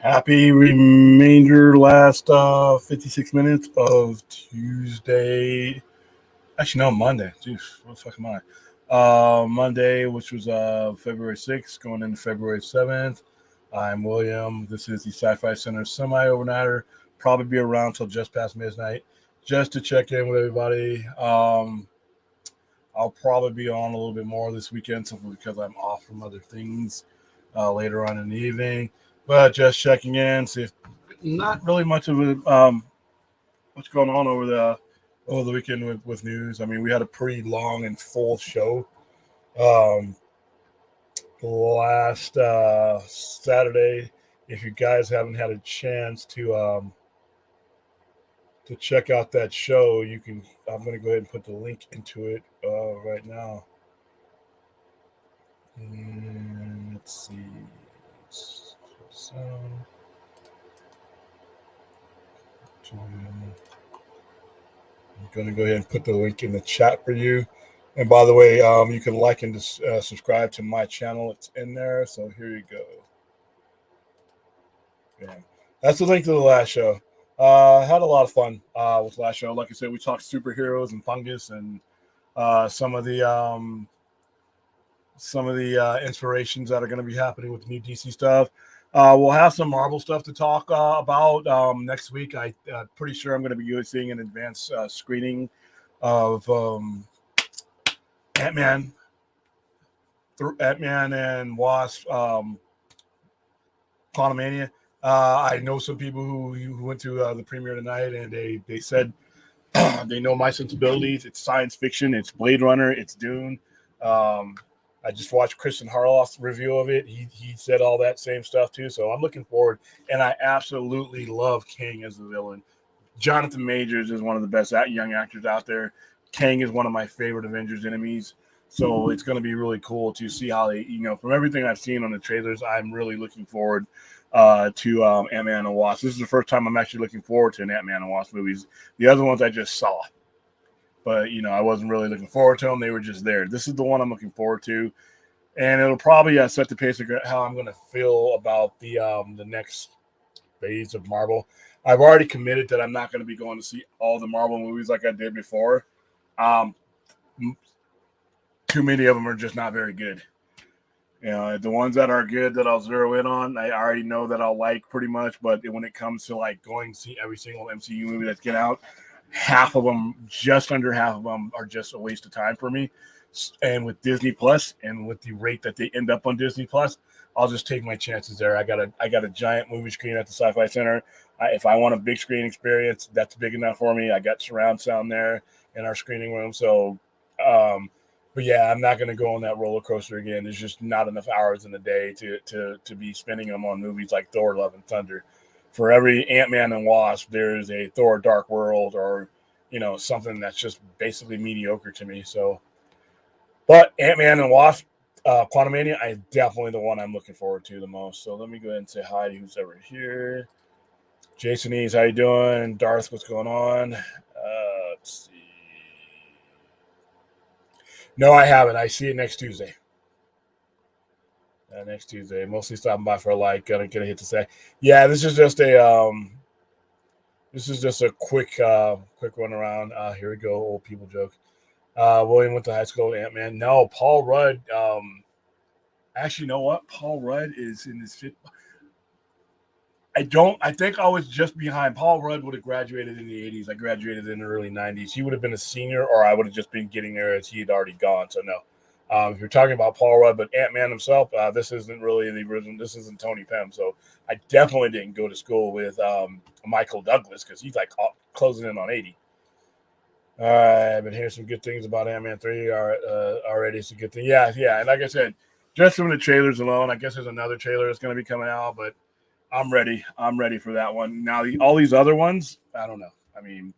Happy remainder last 56 minutes of Tuesday. Actually, no, Monday. Jeez, what the fuck am I? Monday, which was February 6th, going into February 7th. I'm William. This is the Sci-Fi Center semi-overnighter. Probably be around till just past midnight, just to check in with everybody. I'll probably be on a little bit more this weekend simply because I'm off from other things later on in the evening. But just checking in, see if not really much of a what's going on over the weekend with news. I mean, we had a pretty long and full show um, last Saturday. If you guys haven't had a chance to check out that show, you can. I'm going to go ahead and put the link into it right now. And let's see. So, I'm going to go ahead and put the link in the chat for you. And by the way, you can like and subscribe to my channel. It's in there. So here you go. Yeah. That's the link to the last show. Had a lot of fun with the last show. Like I said, we talked superheroes and fungus and some of the inspirations that are going to be happening with the new DC stuff. We'll have some Marvel stuff to talk about next week. I'm pretty sure I'm going to be seeing an advanced screening of Ant-Man, Ant-Man and Wasp, Quantumania. I know some people who went to the premiere tonight, and they said they know my sensibilities. It's science fiction. It's Blade Runner. It's Dune. I just watched Kristen Harloff's review of it. He said all that same stuff too. So I'm looking forward, and I absolutely love Kang as the villain. Jonathan Majors is one of the best young actors out there. Kang is one of my favorite Avengers enemies. So it's going to be really cool to see how they, from everything I've seen on the trailers, I'm really looking forward to Ant-Man and Wasp. This is the first time I'm actually looking forward to an Ant-Man and Wasp movies. The other ones I just saw. But, I wasn't really looking forward to them. They were just there. This is the one I'm looking forward to. And it'll probably set the pace of how I'm going to feel about the next phase of Marvel. I've already committed that I'm not going to be going to see all the Marvel movies like I did before. Too many of them are just not very good. The ones that are good that I'll zero in on, I already know that I'll like pretty much. But when it comes to like going to see every single MCU movie that's get out, just under half of them are just a waste of time for me. And with Disney Plus and with the rate that they end up on Disney Plus, I'll just take my chances there. I got a giant movie screen at the Sci-Fi Center. If I want a big screen experience, that's big enough for me. I got surround sound there in our screening room. So, but yeah, I'm not going to go on that roller coaster again. There's just not enough hours in the day to be spending them on movies like Thor: Love and Thunder. For every Ant-Man and Wasp, there's a Thor: Dark World or something that's just basically mediocre to me. So, but Ant-Man and Wasp, Quantumania, is definitely the one I'm looking forward to the most. So let me go ahead and say hi to who's ever here. Jason Eves, how you doing? Darth, what's going on? Let's see. No, I haven't. I see it next Tuesday. Next Tuesday. Mostly stopping by for a like. Gonna hit to say. Yeah, this is just a quick run around. Here we go. Old people joke. William went to high school with Ant-Man. No, Paul Rudd. Actually, you know what? Paul Rudd is in his fifth. I think I was just behind. Paul Rudd would have graduated in the 80s. I graduated in the early 90s. He would have been a senior, or I would have just been getting there as he had already gone. So, no. If you're talking about Paul Rudd, but Ant-Man himself, this isn't really the original. This isn't Tony Pym. So, I definitely didn't go to school with Michael Douglas because he's like closing in on 80. All right, I've been hearing some good things about Ant-Man 3 already. It's a good thing. Yeah. And like I said, just from the trailers alone, I guess there's another trailer that's going to be coming out, but I'm ready. I'm ready for that one. Now, all these other ones, I don't know. I mean,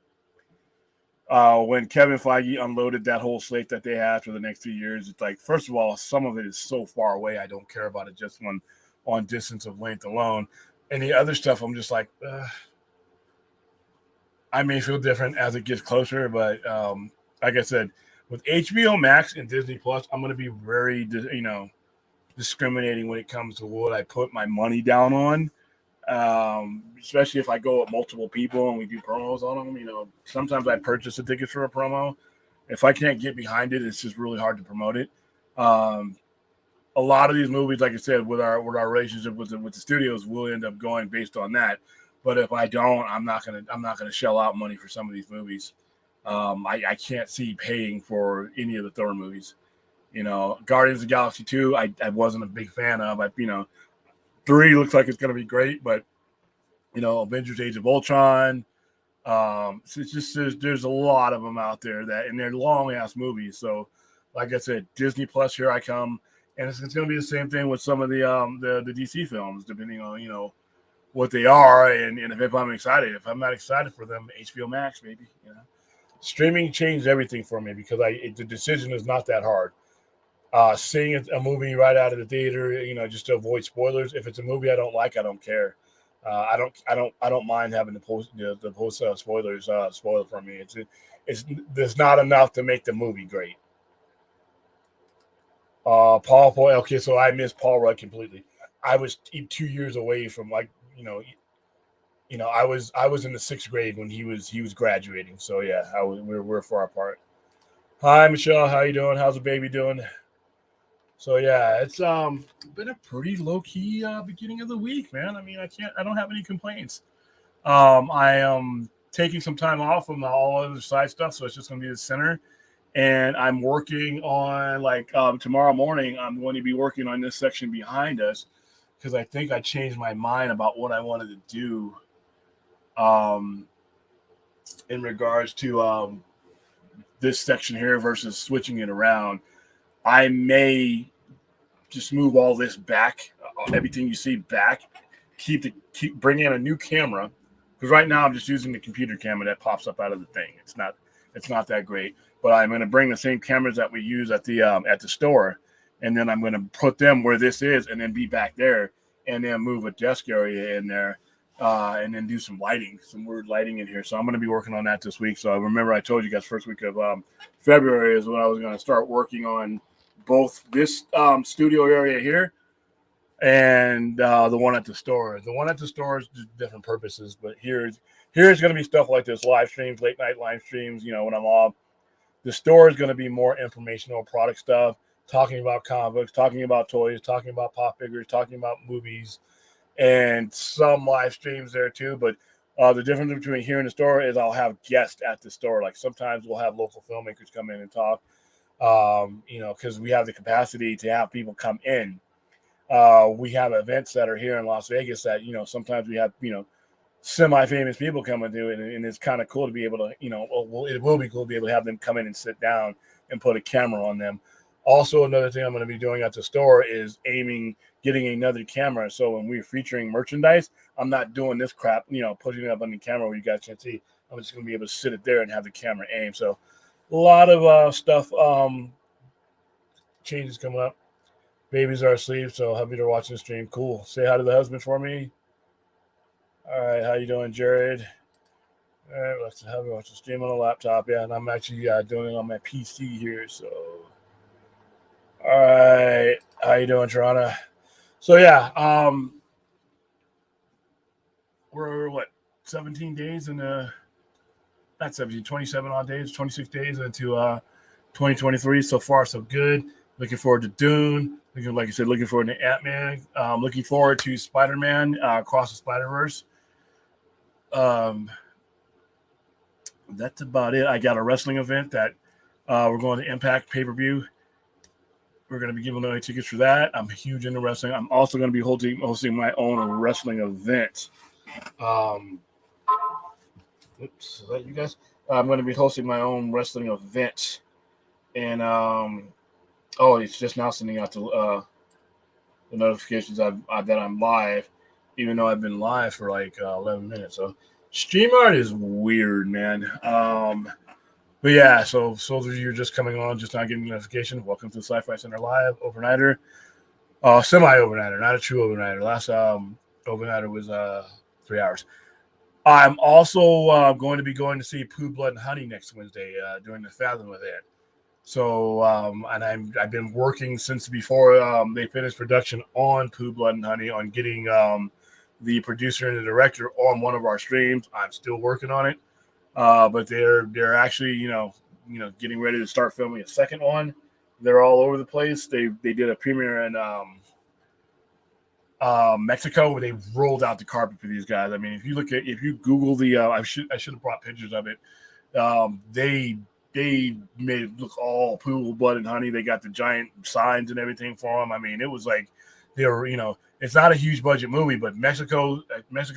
when Kevin Feige unloaded that whole slate that they had for the next 2 years, it's like, first of all, some of it is so far away, I don't care about it just on distance of length alone. And the other stuff, I'm just like, I may feel different as it gets closer, but like I said, with HBO Max and Disney Plus, I'm going to be very, discriminating when it comes to what I put my money down on. Especially if I go with multiple people and we do promos on them. Sometimes I purchase the tickets for a promo. If I can't get behind it, it's just really hard to promote it. A lot of these movies, like I said, with our relationship with the studios, we'll end up going based on that. But if I don't, I'm not gonna shell out money for some of these movies. I can't see paying for any of the Thor movies. Guardians of the Galaxy 2, I wasn't a big fan of. 3 looks like it's gonna be great, but Avengers: Age of Ultron. So it's just there's a lot of them out there and they're long ass movies. So, like I said, Disney Plus, here I come, and it's going to be the same thing with some of the DC films, depending on what they are and if I'm excited. If I'm not excited for them, HBO Max, maybe. Streaming changed everything for me because the decision is not that hard. Seeing a movie right out of the theater, just to avoid spoilers. If it's a movie I don't like, I don't care. I don't mind having the post spoilers spoiled for me. There's not enough to make the movie great. Paul Boy. Okay, so I missed Paul Rudd completely. I was 2 years away from I was in the 6th grade when he was graduating. So yeah, we're far apart. Hi Michelle, how you doing? How's the baby doing? So yeah, it's been a pretty low key beginning of the week, man. I mean, I don't have any complaints. I am taking some time off from all other side stuff, so it's just going to be the center. And I'm working on tomorrow morning. I'm going to be working on this section behind us because I think I changed my mind about what I wanted to do. In regards to this section here versus switching it around. I may just move all this back, everything you see back, keep bring in a new camera, because right now I'm just using the computer camera that pops up out of the thing. It's not that great, but I'm going to bring the same cameras that we use at the store, and then I'm going to put them where this is, and then be back there, and then move a desk area in there, and then do some weird lighting in here. So I'm going to be working on that this week. So remember I told you guys first week of February is when I was going to start working on both this studio area here and the one at the store. The one at the store is different purposes, but here's going to be stuff like this: live streams, late night live streams. When I'm off. The store is going to be more informational product stuff, talking about comic books, talking about toys, talking about pop figures, talking about movies, and some live streams there too. But the difference between here and the store is I'll have guests at the store. Like sometimes we'll have local filmmakers come in and talk. Because we have the capacity to have people come in. We have events that are here in Las Vegas that, sometimes we have, semi-famous people come and do it. And it's kind of cool to be able to, it will be cool to be able to have them come in and sit down and put a camera on them. Also, another thing I'm going to be doing at the store is getting another camera. So when we're featuring merchandise, I'm not doing this crap, putting it up on the camera where you guys can't see. I'm just going to be able to sit it there and have the camera aim. So a lot of stuff, changes coming up. Babies are asleep, so happy they're watching the stream. Cool. Say hi to the husband for me. All right, how you doing, Jared? All right, let's have me watch the stream on a laptop. Yeah, and I'm actually doing it on my PC here. So, all right, how you doing, Toronto? So yeah, we're 17 days into. Not 17, 27 odd days, 26 days into 2023. So far, so good. Looking forward to Dune. Like I said, looking forward to Ant-Man. Looking forward to Spider-Man Across the Spider-Verse. That's about it. I got a wrestling event that we're going to Impact pay-per-view. We're going to be giving away tickets for that. I'm huge into wrestling. I'm also going to be hosting my own wrestling event. Oops, is that you guys? I'm going to be hosting my own wrestling event. And, it's just now sending out the notifications that I'm live, even though I've been live for 11 minutes. So StreamYard is weird, man. But yeah, so those of you just coming on, just not getting the notification, welcome to the Sci-Fi Center Live overnighter. Semi-overnighter, not a true overnighter. Last overnighter was 3 hours. I'm also going to see Pooh, Blood, and Honey next Wednesday during the Fathom event. So, and I've been working since before they finished production on Pooh, Blood, and Honey on getting the producer and the director on one of our streams. I'm still working on it, but they're actually getting ready to start filming a second one. They're all over the place. They did a premiere in Mexico where they rolled out the carpet for these guys. I mean, if you Google the I should have brought pictures of it. They made it look all pool, blood, and honey. They got the giant signs and everything for them. I mean, it was like they were, it's not a huge budget movie, but Mexico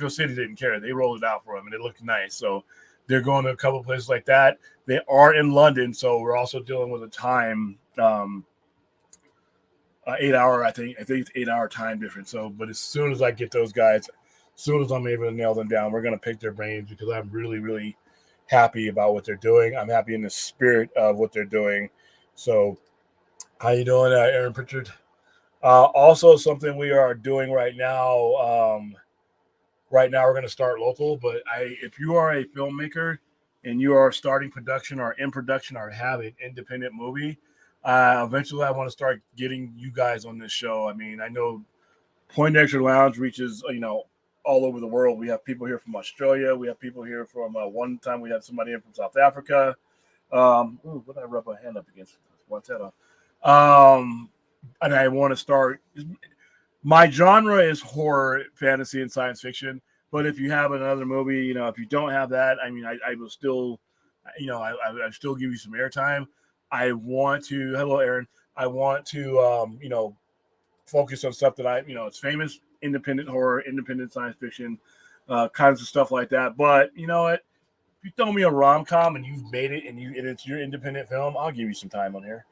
City didn't care. They rolled it out for them, and it looked nice. So they're going to a couple of places like that. They are in London, so we're also dealing with a time 8 hour. I think it's 8 hour time difference. So, but as soon as I get those guys, as soon as I'm able to nail them down, we're going to pick their brains because I'm really, really happy about what they're doing. I'm happy in the spirit of what they're doing. So, how you doing, Aaron Pritchard? Also, something we are doing right now. Right now, we're going to start local. But if you are a filmmaker and you are starting production or in production or have an independent movie, eventually I want to start getting you guys on this show. I mean, I know Poindexter Lounge reaches, all over the world. We have people here from Australia. We have people here from one time we had somebody in from South Africa. What did I rub my hand up against? What's that on? And I want to start. My genre is horror, fantasy, and science fiction. But if you have another movie, if you don't have that, I mean, I will still, I still give you some airtime. I want to. Hello, Aaron. I want to, focus on stuff that it's famous. Independent horror, independent science fiction, kinds of stuff like that. But you know what? If you throw me a rom-com and you've made it and it's your independent film, I'll give you some time on here.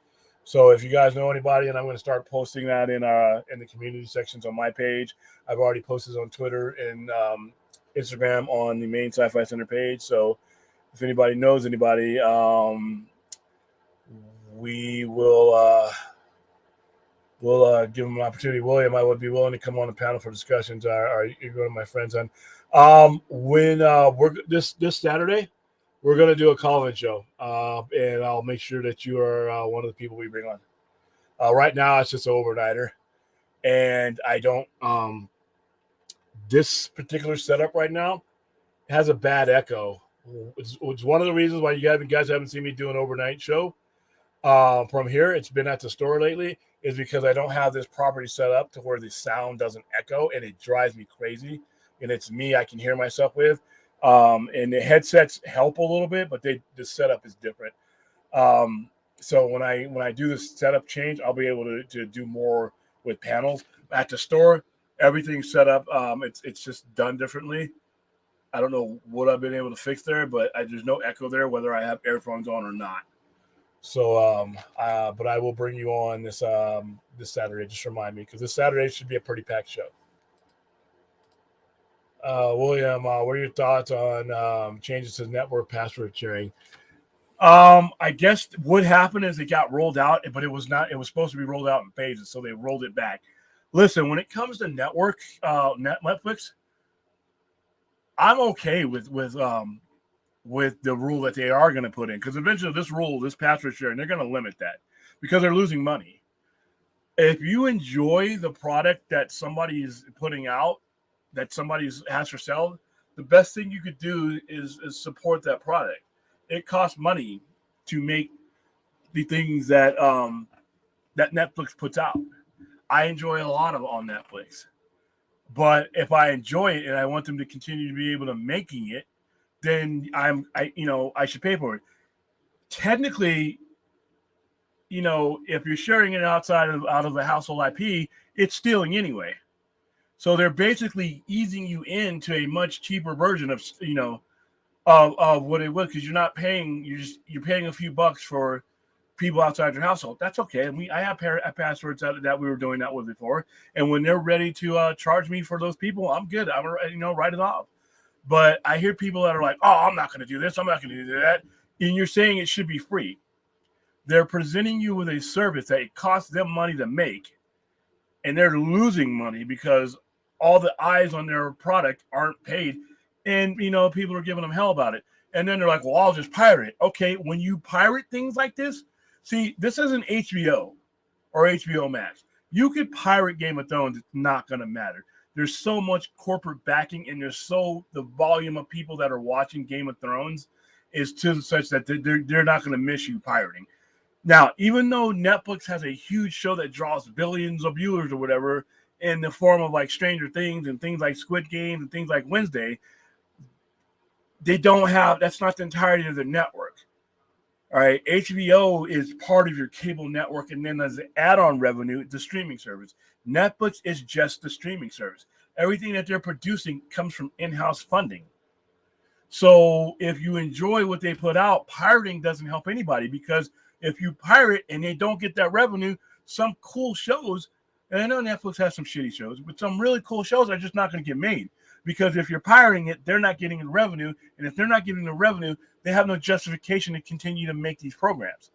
So if you guys know anybody, and I'm going to start posting that in the community sections on my page. I've already posted on Twitter and Instagram on the main Sci-Fi Center page. So if anybody knows anybody, we will. We'll give them an opportunity. William, I would be willing to come on the panel for discussions. Are you going to my friends on? When we're this Saturday, we're going to do a call-in show, and I'll make sure that you are one of the people we bring on. Right now, it's just an overnighter, and I don't. This particular setup right now has a bad echo. It's one of the reasons why you guys haven't seen me do an overnight show from here. It's been at the store lately. Is because I don't have this property set up to where the sound doesn't echo, and it drives me crazy. And it's me I can hear myself with. And the headsets help a little bit, but the setup is different. So when I do this setup change, I'll be able to do more with panels. At the store, everything's set up. It's just done differently. I don't know what I've been able to fix there, but there's no echo there, whether I have earphones on or not. So, but I will bring you on this Saturday. Just remind me, because this Saturday should be a pretty packed show. William, what are your thoughts on changes to network password sharing? I guess what happened is it got rolled out, but it was not. It was supposed to be rolled out in phases, so they rolled it back. Listen, when it comes to network, Netflix, I'm okay with the rule that they are going to put in, because eventually this password sharing, they're going to limit that because they're losing money. If you enjoy the product that somebody is putting out, that somebody has for sale, the best thing you could do is support that product. It costs money to make the things that that Netflix puts out. I enjoy a lot of on Netflix, but if I enjoy it and I want them to continue to be able to making it, then I should pay for it. Technically, if you're sharing it out of the household IP, it's stealing anyway. So they're basically easing you into a much cheaper version of what it was, because you're not paying. You're paying a few bucks for people outside your household. That's okay. I have passwords that we were doing that with before, and when they're ready to charge me for those people, I'm good. I'm write it off. But I hear people that are like, oh, I'm not going to do this. I'm not going to do that. And you're saying it should be free. They're presenting you with a service that it costs them money to make, and they're losing money because all the eyes on their product aren't paid. And, people are giving them hell about it. And then they're like, well, I'll just pirate it. Okay, when you pirate things like this, see, this isn't HBO or HBO Max. You could pirate Game of Thrones. It's not going to matter. there's so much corporate backing, and the volume of people that are watching Game of Thrones is to such that they're not going to miss you pirating. Now, even though Netflix has a huge show that draws billions of viewers or whatever in the form of like Stranger Things and things like Squid Game and things like Wednesday, that's not the entirety of the network. All right, HBO is part of your cable network, and then as an add-on revenue, the streaming service. Netflix is just the streaming service. Everything that they're producing comes from in-house funding. So if you enjoy what they put out, pirating doesn't help anybody, because if you pirate and they don't get that revenue, some cool shows, and I know Netflix has some shitty shows, but some really cool shows are just not going to get made. Because if you're pirating it, they're not getting the revenue. And if they're not getting the revenue, they have no justification to continue to make these programs.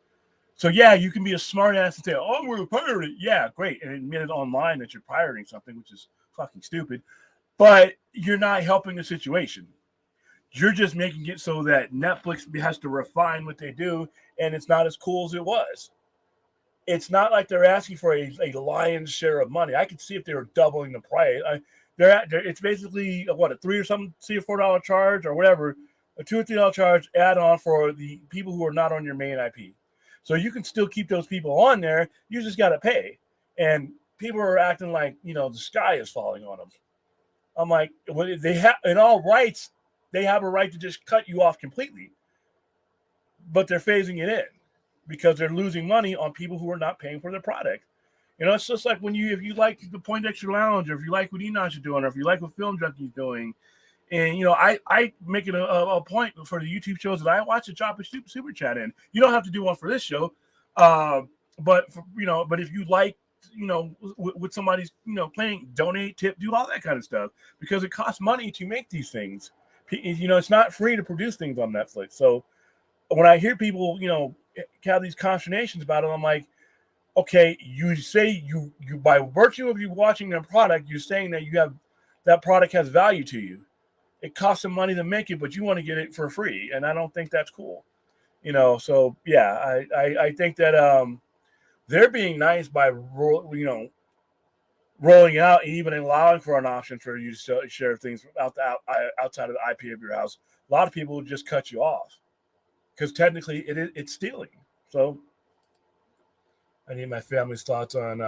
So, yeah, you can be a smart ass and say, oh, I'm going to pirate it. Yeah, great. And admit it online that you're pirating something, which is fucking stupid. But you're not helping the situation. You're just making it so that Netflix has to refine what they do, and it's not as cool as it was. It's not like they're asking for a lion's share of money. I could see if they were doubling the price. It's basically a $3 or $4 charge or whatever, a $2 or $3 charge add on for the people who are not on your main IP. So you can still keep those people on there. You just got to pay. And people are acting like, the sky is falling on them. I'm like, well, they have, in all rights, they have a right to just cut you off completely. But they're phasing it in because they're losing money on people who are not paying for their product. It's just like if you like the Poindexter Lounge, or if you like what Enosh is doing, or if you like what Film Junkie's doing, and I make it a point for the YouTube shows that I watch to drop a super chat in. You don't have to do one for this show, but if you like, with somebody's playing, donate, tip, do all that kind of stuff, because it costs money to make these things. It's not free to produce things on Netflix. So when I hear people have these consternations about it, I'm like, okay, you say you by virtue of you watching their product, you're saying that that product has value to you. It costs them money to make it, but you want to get it for free, and I don't think that's cool. So yeah, I think that they're being nice by rolling out and even allowing for an option for you to share things outside of the IP of your house. A lot of people just cut you off because technically it's stealing. So I need my family's thoughts on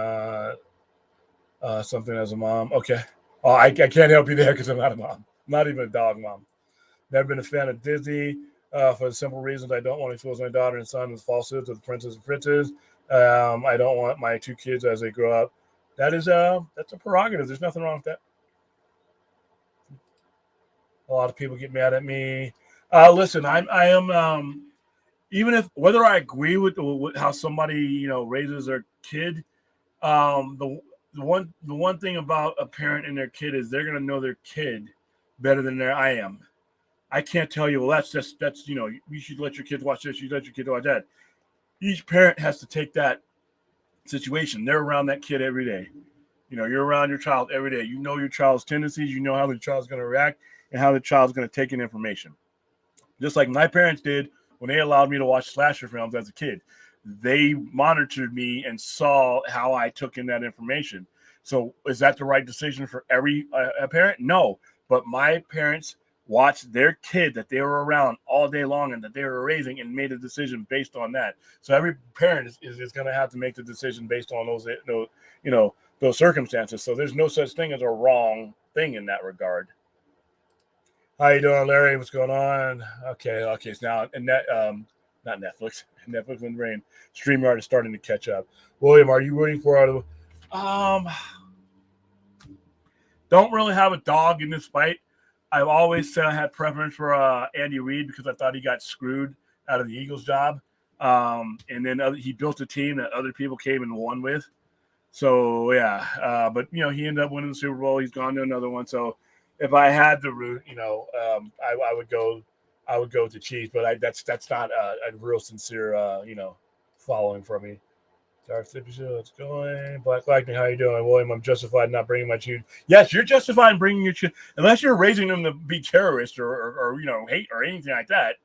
something as a mom. Okay. Oh, I can't help you there because I'm not a mom. Not even a dog mom. Never been a fan of Disney for the simple reasons I don't want to expose my daughter and son with falsehoods of the princess and princes. I don't want my two kids as they grow up. That's a prerogative. There's nothing wrong with that. A lot of people get mad at me. Listen, I am even if whether I agree with how somebody raises their kid, the one thing about a parent and their kid is they're gonna know their kid better than I am. I can't tell you, well, that's you should let your kids watch this, you let your kids watch that. Each parent has to take that situation. They're around that kid every day. You're around your child every day. You know your child's tendencies. You know how the child's going to react and how the child's going to take in information. Just like my parents did when they allowed me to watch slasher films as a kid. They monitored me and saw how I took in that information. So is that the right decision for every parent? No. But my parents watched their kid that they were around all day long and that they were raising and made a decision based on that. So every parent is going to have to make the decision based on those circumstances. So there's no such thing as a wrong thing in that regard. How you doing, Larry? What's going on? Okay. So now, and not Netflix. Netflix and Rain. StreamYard is starting to catch up. William, are you rooting for don't really have a dog in this fight. I've always said I had preference for Andy Reid because I thought he got screwed out of the Eagles job. And then he built a team that other people came and won with. So, yeah. But, he ended up winning the Super Bowl. He's gone to another one. So, if I had to root, I would go with the Chiefs. But that's not a real sincere, following for me. Dark Sippy Show, it's going. Black Lightning, how you doing? William, I'm justified in not bringing my children. Yes, you're justified in bringing your children. Unless you're raising them to be terrorists or hate or anything like that.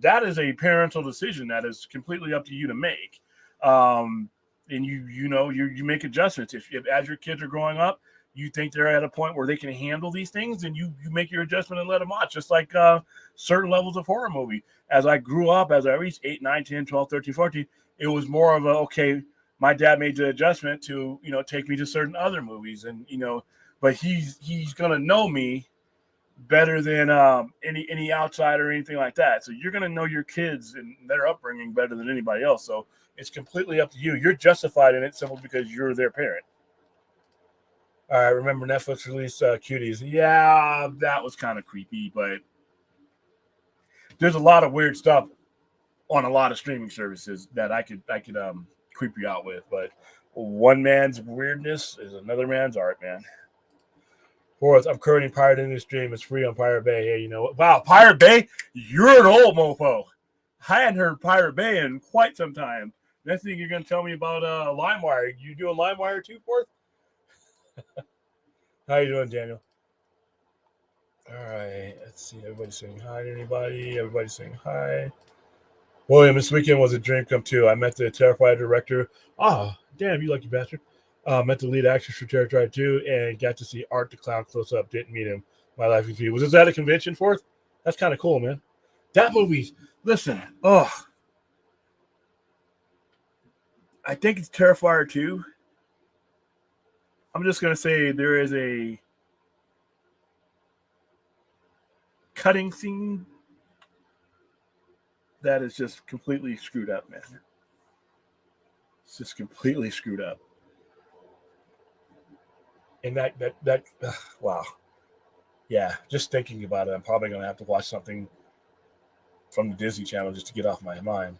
That is a parental decision that is completely up to you to make. And you make adjustments. If as your kids are growing up, you think they're at a point where they can handle these things, and you make your adjustment and let them watch, just like certain levels of horror movie. As I grew up, as I reached 8, 9, 10, 12, 13, 14, it was more of a, okay, my dad made the adjustment to, take me to certain other movies, and, but he's going to know me better than any outsider or anything like that. So you're going to know your kids and their upbringing better than anybody else. So it's completely up to you. You're justified in it simply because you're their parent. All right, remember Netflix released Cuties. Yeah, that was kind of creepy, but there's a lot of weird stuff on a lot of streaming services that I could creep you out with. But one man's weirdness is another man's art, man. Fourth, I'm currently pirating this stream. It's free on Pirate Bay. Hey, wow, Pirate Bay? You're an old mofo. I hadn't heard Pirate Bay in quite some time. Next thing you're going to tell me about LimeWire. You doing LimeWire too, Fourth? How you doing, Daniel? All right, let's see. Everybody's saying hi to anybody. Everybody's saying hi. William, this weekend was a dream come true. I met the Terrifier director. Oh, damn, you lucky bastard. Met the lead actress for Terrifier 2 and got to see Art the Clown close up. Didn't meet him. My life is was this at a convention, Fourth? That's kind of cool, man. That movie, listen, I think it's Terrifier 2. I'm just going to say there is a cutting scene that is just completely screwed up, man. It's just completely screwed up. And that wow. Yeah, just thinking about it, I'm probably going to have to watch something from the Disney Channel just to get off my mind.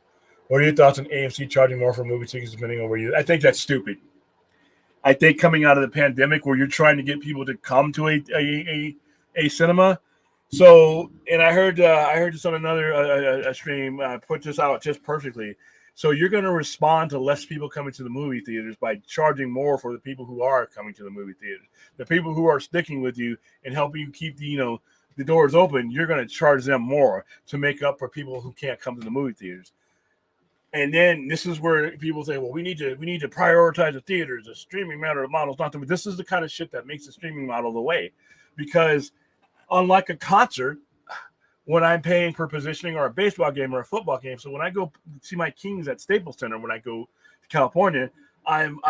What are your thoughts on AMC charging more for movie tickets depending on where you... I think that's stupid. I think coming out of the pandemic where you're trying to get people to come to a cinema. So, and I heard this on another stream, put this out just perfectly. So you're going to respond to less people coming to the movie theaters by charging more for the people who are coming to the movie theaters. The people who are sticking with you and helping you keep the doors open, you're going to charge them more to make up for people who can't come to the movie theaters. And then this is where people say, well, we need to prioritize the theaters. The streaming model's not the way. This is the kind of shit that makes the streaming model the way. Because unlike a concert, when I'm paying per positioning or a baseball game or a football game, so when I go see my Kings at Staples Center, when I go to California, I'm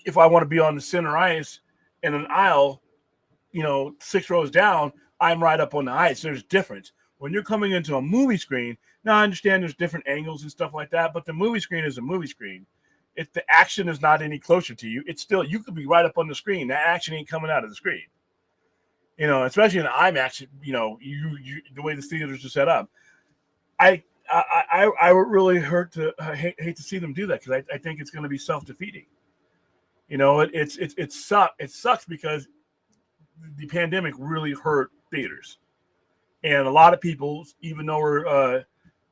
if I want to be on the center ice in an aisle, 6 rows down, I'm right up on the ice. There's difference. When you're coming into a movie screen, now I understand there's different angles and stuff like that, but the movie screen is a movie screen. If the action is not any closer to you, it's still, you could be right up on the screen. That action ain't coming out of the screen. Especially in IMAX, you the way the theaters are set up. I would really hate to see them do that because I think it's going to be self-defeating. It sucks because the pandemic really hurt theaters. And a lot of people, even though we're,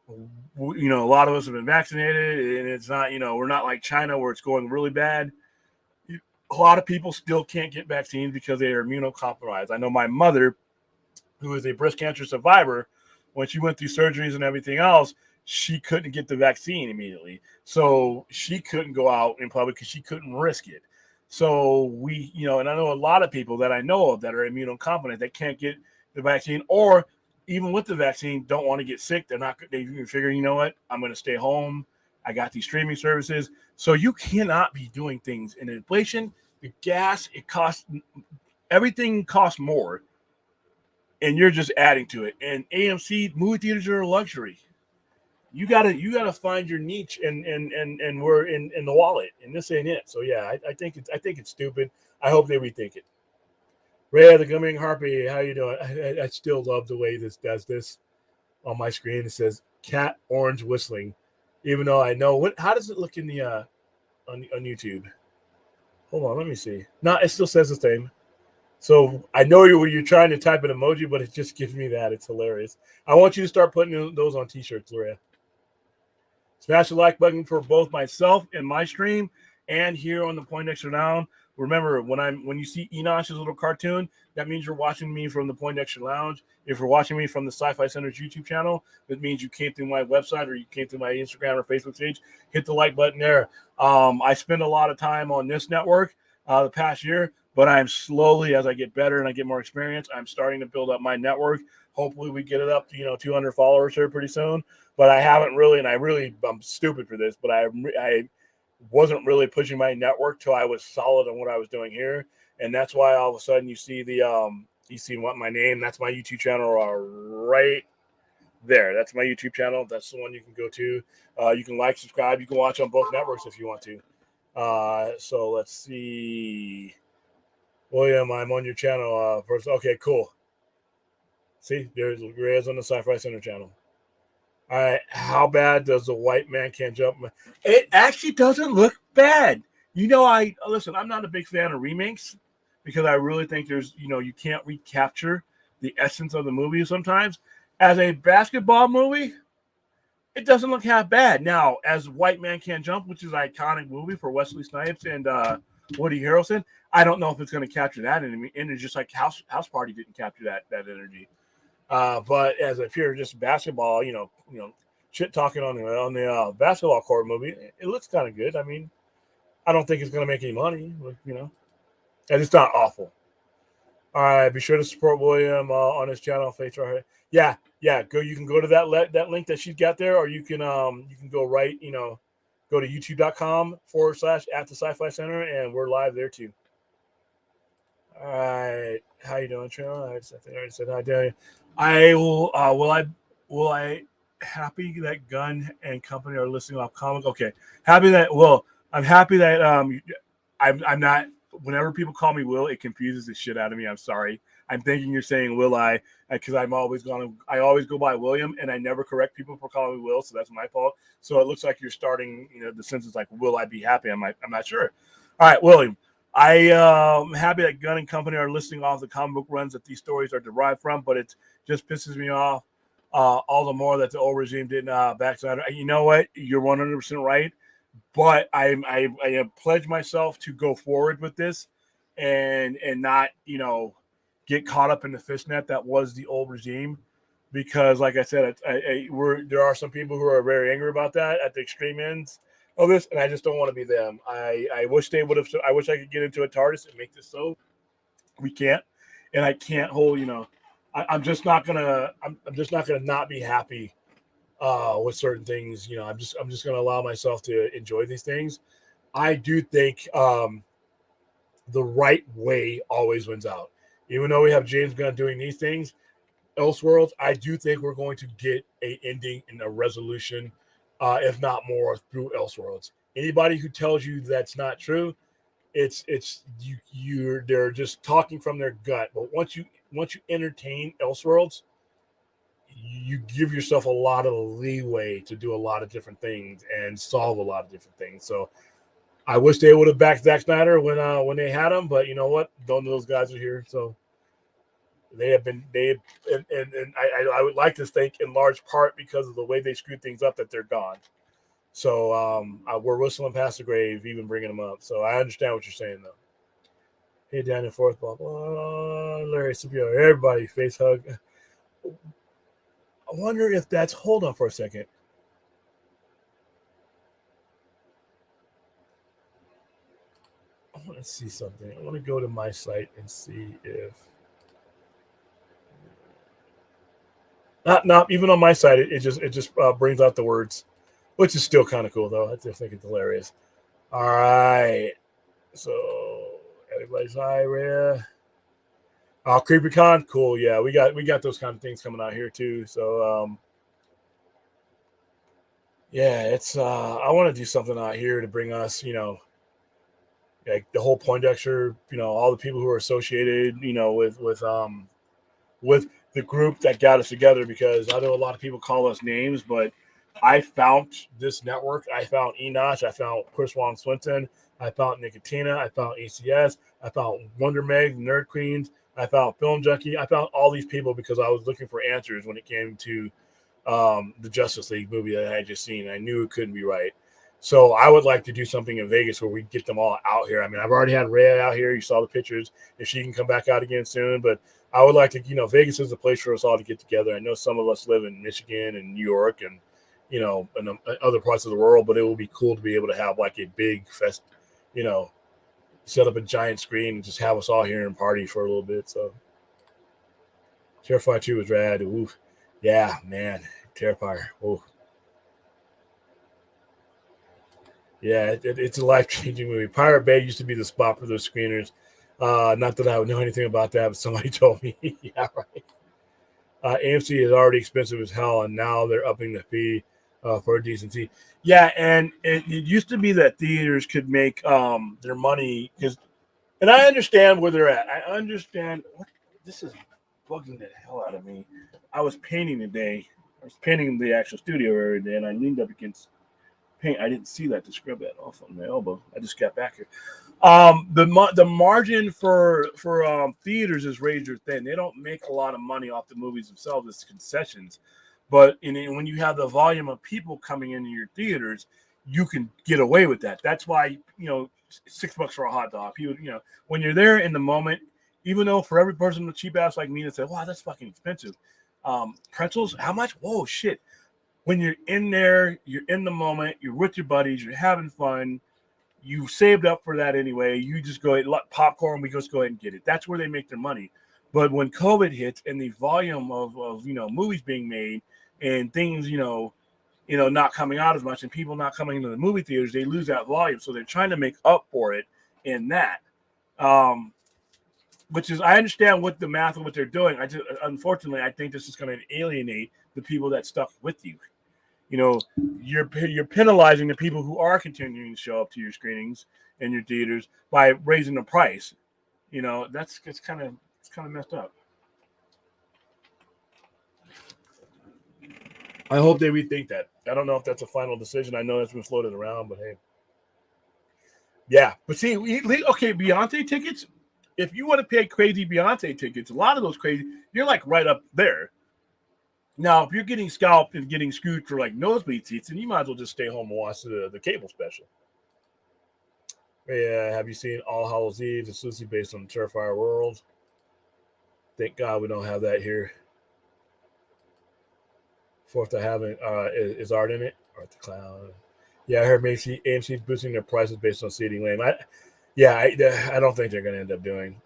a lot of us have been vaccinated, and it's not, we're not like China where it's going really bad. A lot of people still can't get vaccines because they are immunocompromised. I know my mother, who is a breast cancer survivor, when she went through surgeries and everything else, she couldn't get the vaccine immediately. So she couldn't go out in public because she couldn't risk it. So we, and I know a lot of people that I know of that are immunocompetent that can't get the vaccine, or even with the vaccine, don't want to get sick. They figure, you know what? I'm going to stay home. I got these streaming services. So you cannot be doing things in inflation, the gas, everything costs more. And you're just adding to it. And AMC movie theaters are a luxury. You gotta find your niche and we're in the wallet. And this ain't it. So yeah, I think it's stupid. I hope they rethink it. Ray, the Gumming Harpy, how you doing? I still love the way this does this on my screen. It says cat orange whistling, even though I know how does it look in the on YouTube? Hold on, let me see. No, it still says the same. So I know you're trying to type an emoji, but it just gives me that. It's hilarious. I want you to start putting those on t-shirts, Ray. Smash the like button for both myself and my stream, and here on the Poindexter Lounge. Remember, when you see Enosh's little cartoon, that means you're watching me from the Poindexter Lounge. If you're watching me from the Sci-Fi Center's YouTube channel, that means you came through my website or you came through my Instagram or Facebook page. Hit the like button there. I spend a lot of time on this network, the past year, but I'm slowly, as I get better and I get more experience, I'm starting to build up my network. Hopefully, we get it up to 200 followers here pretty soon. But I haven't really, and I'm stupid for this, but I wasn't really pushing my network till I was solid on what I was doing here, and that's why all of a sudden you see you see what my name. That's my YouTube channel right there. That's my YouTube channel. That's the one you can go to. You can like, subscribe. You can watch on both networks if you want to. So let's see. William, I'm on your channel. First, okay, cool. See, there's Reyes on the Sci-Fi Center channel. All right, how bad does the White Man Can't Jump? It actually doesn't look bad. I listen. I'm not a big fan of remakes because I really think you can't recapture the essence of the movie sometimes. As a basketball movie, it doesn't look half bad. Now, as White Man Can't Jump, which is an iconic movie for Wesley Snipes and Woody Harrelson, I don't know if it's going to capture that energy, just like House Party didn't capture that energy. But as a pure just basketball, shit talking on the basketball court movie, it looks kind of good. I mean, I don't think it's going to make any money, but and it's not awful. All right, be sure to support William on his channel, Faith Right. Yeah. Go. You can go to that link that she's got there, or you can go right. Go to youtube.com/@the-Sci-Fi Center, and we're live there too. All right, how you doing, Trina? I already said hi, Daniel. I will. Will I? Happy that Gunn and company are listing off comic. Okay, happy that. Well, I'm happy that I'm not. Whenever people call me Will, it confuses the shit out of me. I'm sorry. I'm thinking you're saying Will I, because I always go by William, and I never correct people for calling me Will, so that's my fault. So it looks like you're starting, the sentence like, "Will I be happy?" I'm not sure. All right, William. I am happy that Gunn and company are listing off the comic book runs that these stories are derived from, but it just pisses me off all the more that the old regime didn't backside. You know what? You're 100% right. But I have pledged myself to go forward with this and not, get caught up in the fishnet that was the old regime. Because, like I said, there are some people who are very angry about that at the extreme ends of this, and I just don't want to be them. I wish they would have. I wish I could get into a TARDIS and make this so. We can't, and I can't hold. I'm just not gonna. I'm just not gonna not be happy with certain things. I'm just going to allow myself to enjoy these things. I do think the right way always wins out. Even though we have James Gunn doing these things, Elseworlds, I do think we're going to get a ending and a resolution, if not more, through Elseworlds. Anybody who tells you that's not true, they're just talking from their gut. But once you entertain Elseworlds, you give yourself a lot of leeway to do a lot of different things and solve a lot of different things. So I wish they would have backed Zack Snyder when they had him, but you know what? None of those guys are here, so and I would like to think in large part because of the way they screwed things up that they're gone. So we're whistling past the grave, even bringing them up. So I understand what you're saying, though. Hey, Daniel Fourth, blah blah. Larry Scipio, everybody, face hug. I wonder if that's. Hold on for a second. I want to see something. I want to go to my site and see if. Not even on my site. It just brings out the words, which is still kind of cool though. I just think it's hilarious. All right, so everybody's hi, Rhea. CreepyCon, cool. Yeah, we got those kind of things coming out here too. So yeah, it's I want to do something out here to bring us, like the whole Poindexter, all the people who are associated, with the group that got us together, because I know a lot of people call us names, but I found this network. I found Enoch. I found Chris Wong Swinton. I found Nicotina. I found ACS. I found Wonder Meg, Nerd Queens. I found Film Junkie. I found all these people because I was looking for answers when it came to the Justice League movie that I had just seen. I knew it couldn't be right. So I would like to do something in Vegas where we get them all out here. I mean, I've already had Rhea out here. You saw the pictures. If she can come back out again soon, but I would like to, Vegas is a place for us all to get together. I know some of us live in Michigan and New York and, and other parts of the world, but it would be cool to be able to have like a big fest, set up a giant screen and just have us all here and party for a little bit. So Terrifier 2 was rad. Ooh. Yeah, man. Terrifier. Oh. Yeah, it's a life-changing movie. Pirate Bay used to be the spot for those screeners. Not that I would know anything about that, but somebody told me. Yeah, right. AMC is already expensive as hell, and now they're upping the fee for a decent seat. Yeah, and it used to be that theaters could make their money because, and I understand where they're at. I understand. This is bugging the hell out of me. I was painting today. I was painting the actual studio area today, and I leaned up against paint. I didn't see that to scrub that off on my elbow. I just got back here. The margin for theaters is razor thin. They don't make a lot of money off the movies themselves. It's concessions, but when you have the volume of people coming into your theaters, you can get away with that. That's why $6 for a hot dog. When you're there in the moment, even though for every person with cheap ass like me that said, "Wow, that's fucking expensive," pretzels, how much? Whoa, shit. When you're in there, you're in the moment, you're with your buddies, you're having fun. You saved up for that anyway. You just go ahead, popcorn. We just go ahead and get it. That's where they make their money. But when COVID hits and the volume of movies being made and things not coming out as much and people not coming into the movie theaters, they lose that volume. So they're trying to make up for it in that. Which is, I understand what the math of what they're doing. Unfortunately, I think this is going to alienate the people that stuck with you. You're penalizing the people who are continuing to show up to your screenings and your theaters by raising the price. It's kind of messed up. I hope they rethink that. I don't know if that's a final decision. I know it's been floated around, but hey, yeah. But see, okay, Beyonce tickets. If you want to pay crazy Beyonce tickets, a lot of those crazy, you're like right up there. Now, if you're getting scalped and getting screwed for like nosebleed seats, then you might as well just stay home and watch the cable special. Yeah, have you seen All Hallows Eve? It's loosely based on Terrifier World. Thank God we don't have that here. Fourth, I haven't. Is Art in it? Art the Clown. Yeah, I heard AMC's boosting their prices based on seating lane. I don't think they're going to end up doing.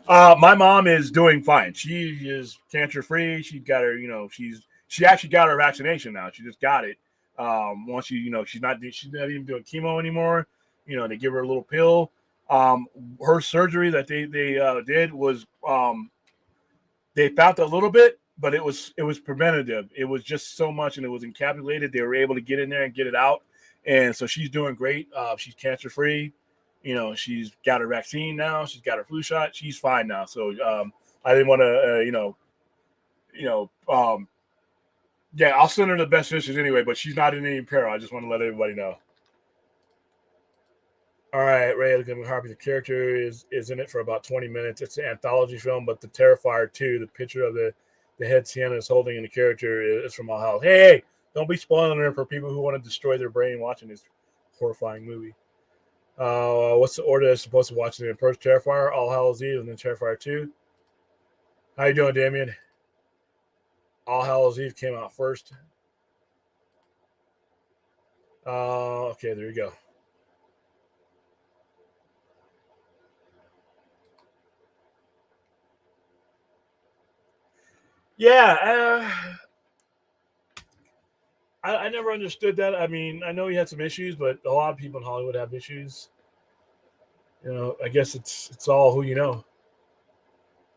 My mom is doing fine. She is cancer free. She got her, she actually got her vaccination now. She just got it. Once she's not even doing chemo anymore. They give her a little pill. Her surgery that they did was they felt a little bit, but it was preventative. It was just so much, and it was encapsulated. They were able to get in there and get it out, and so she's doing great. She's cancer free. She's got her vaccine now. She's got her flu shot. She's fine now. So I didn't want to, I'll send her the best wishes anyway. But she's not in any peril. I just want to let everybody know. All right, Ray, the character is in it for about 20 minutes. It's an anthology film, but the Terrifier 2, the picture of the head Sienna is holding in the character is from All Hallows. Hey, don't be spoiling it for people who want to destroy their brain watching this horrifying movie. What's the order that's supposed to watch it in? First Terrifier, All Hallows Eve, and then Terrifier 2. How you doing, Damien? All Hallows Eve came out first. Okay, there you go. Yeah, I never understood that. I mean, I know he had some issues, but a lot of people in Hollywood have issues. I guess it's all who you know.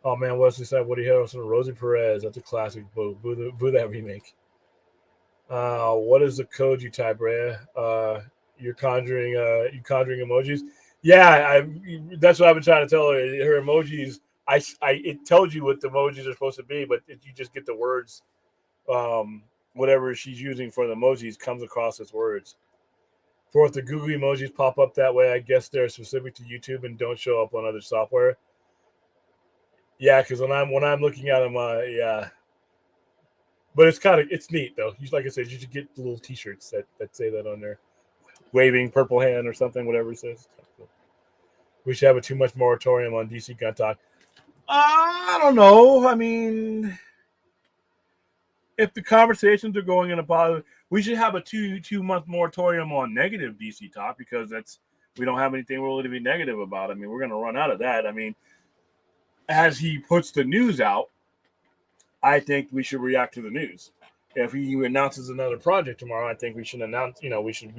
Oh man, Wesley said Woody Harrelson, Rosie Perez. That's a classic. Boo that remake. What is the code you type, Ray? You're conjuring emojis. Yeah, that's what I've been trying to tell her. Her emojis, it tells you what the emojis are supposed to be, but you just get the words. Whatever she's using for the emojis comes across as words. Fourth, the Google emojis pop up that way. I guess they're specific to YouTube and don't show up on other software. Yeah, because when I'm looking at them, yeah. But it's neat though. Like I said, you should get the little T-shirts that say that on there, waving purple hand or something, whatever it says. Cool. We should have a too much moratorium on DC gun talk. I don't know. I mean, if the conversations are going in a positive, we should have a two month moratorium on negative DC talk because that's we don't have anything really to be negative about. I mean, we're going to run out of that. I mean, as he puts the news out, I think we should react to the news. If he announces another project tomorrow, I think we should announce, we should,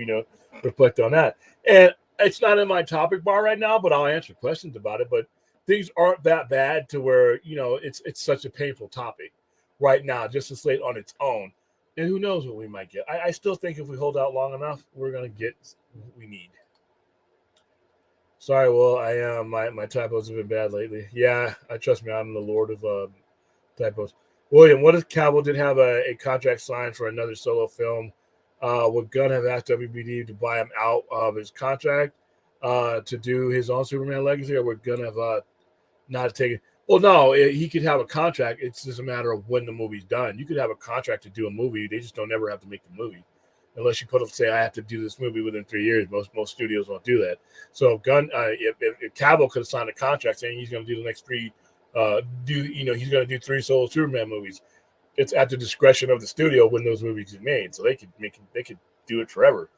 reflect on that. And it's not in my topic bar right now, but I'll answer questions about it. But things aren't that bad to where, it's such a painful topic right now, just to slate on its own. And who knows what we might get. I still think if we hold out long enough, we're going to get what we need. Sorry, Will. I am. My typos have been bad lately. Yeah, trust me, I'm the lord of typos. William, what if Cavill did have a contract signed for another solo film? Would Gunn have asked WBD to buy him out of his contract to do his own Superman legacy, or would Gunn have not taken? Well, no, he could have a contract. It's just a matter of when the movie's done. You could have a contract to do a movie. They just don't ever have to make the movie. Unless you say, I have to do this movie within 3 years. Most studios won't do that. So Gunn, if Cavill could have signed a contract saying he's going to do the next three he's going to do 3 solo Superman movies. It's at the discretion of the studio when those movies get made, so they could do it forever.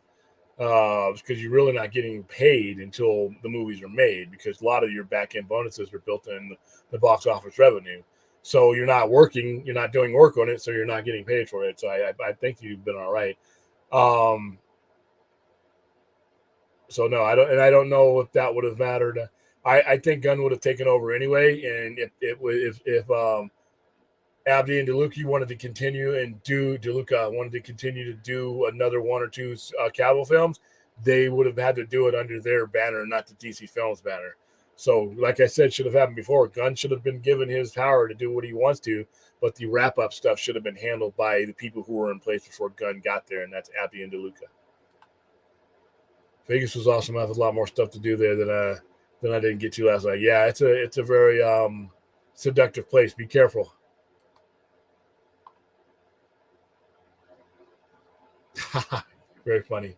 Because you're really not getting paid until the movies are made, because a lot of your back end bonuses are built in the box office revenue. So you're not working, you're not doing work on it, so you're not getting paid for it. So I think you've been all right. So no, I don't know if that would have mattered. I think Gunn would have taken over anyway, and if Abdi and DeLuca wanted to continue to do another 1 or 2 Cavill films, they would have had to do it under their banner, not the DC Films banner. So, like I said, should have happened before. Gunn should have been given his power to do what he wants to, but the wrap-up stuff should have been handled by the people who were in place before Gunn got there, and that's Abdi and DeLuca. Vegas was awesome. I have a lot more stuff to do there than I didn't get to last night. Yeah, it's a very seductive place. Be careful. Very funny.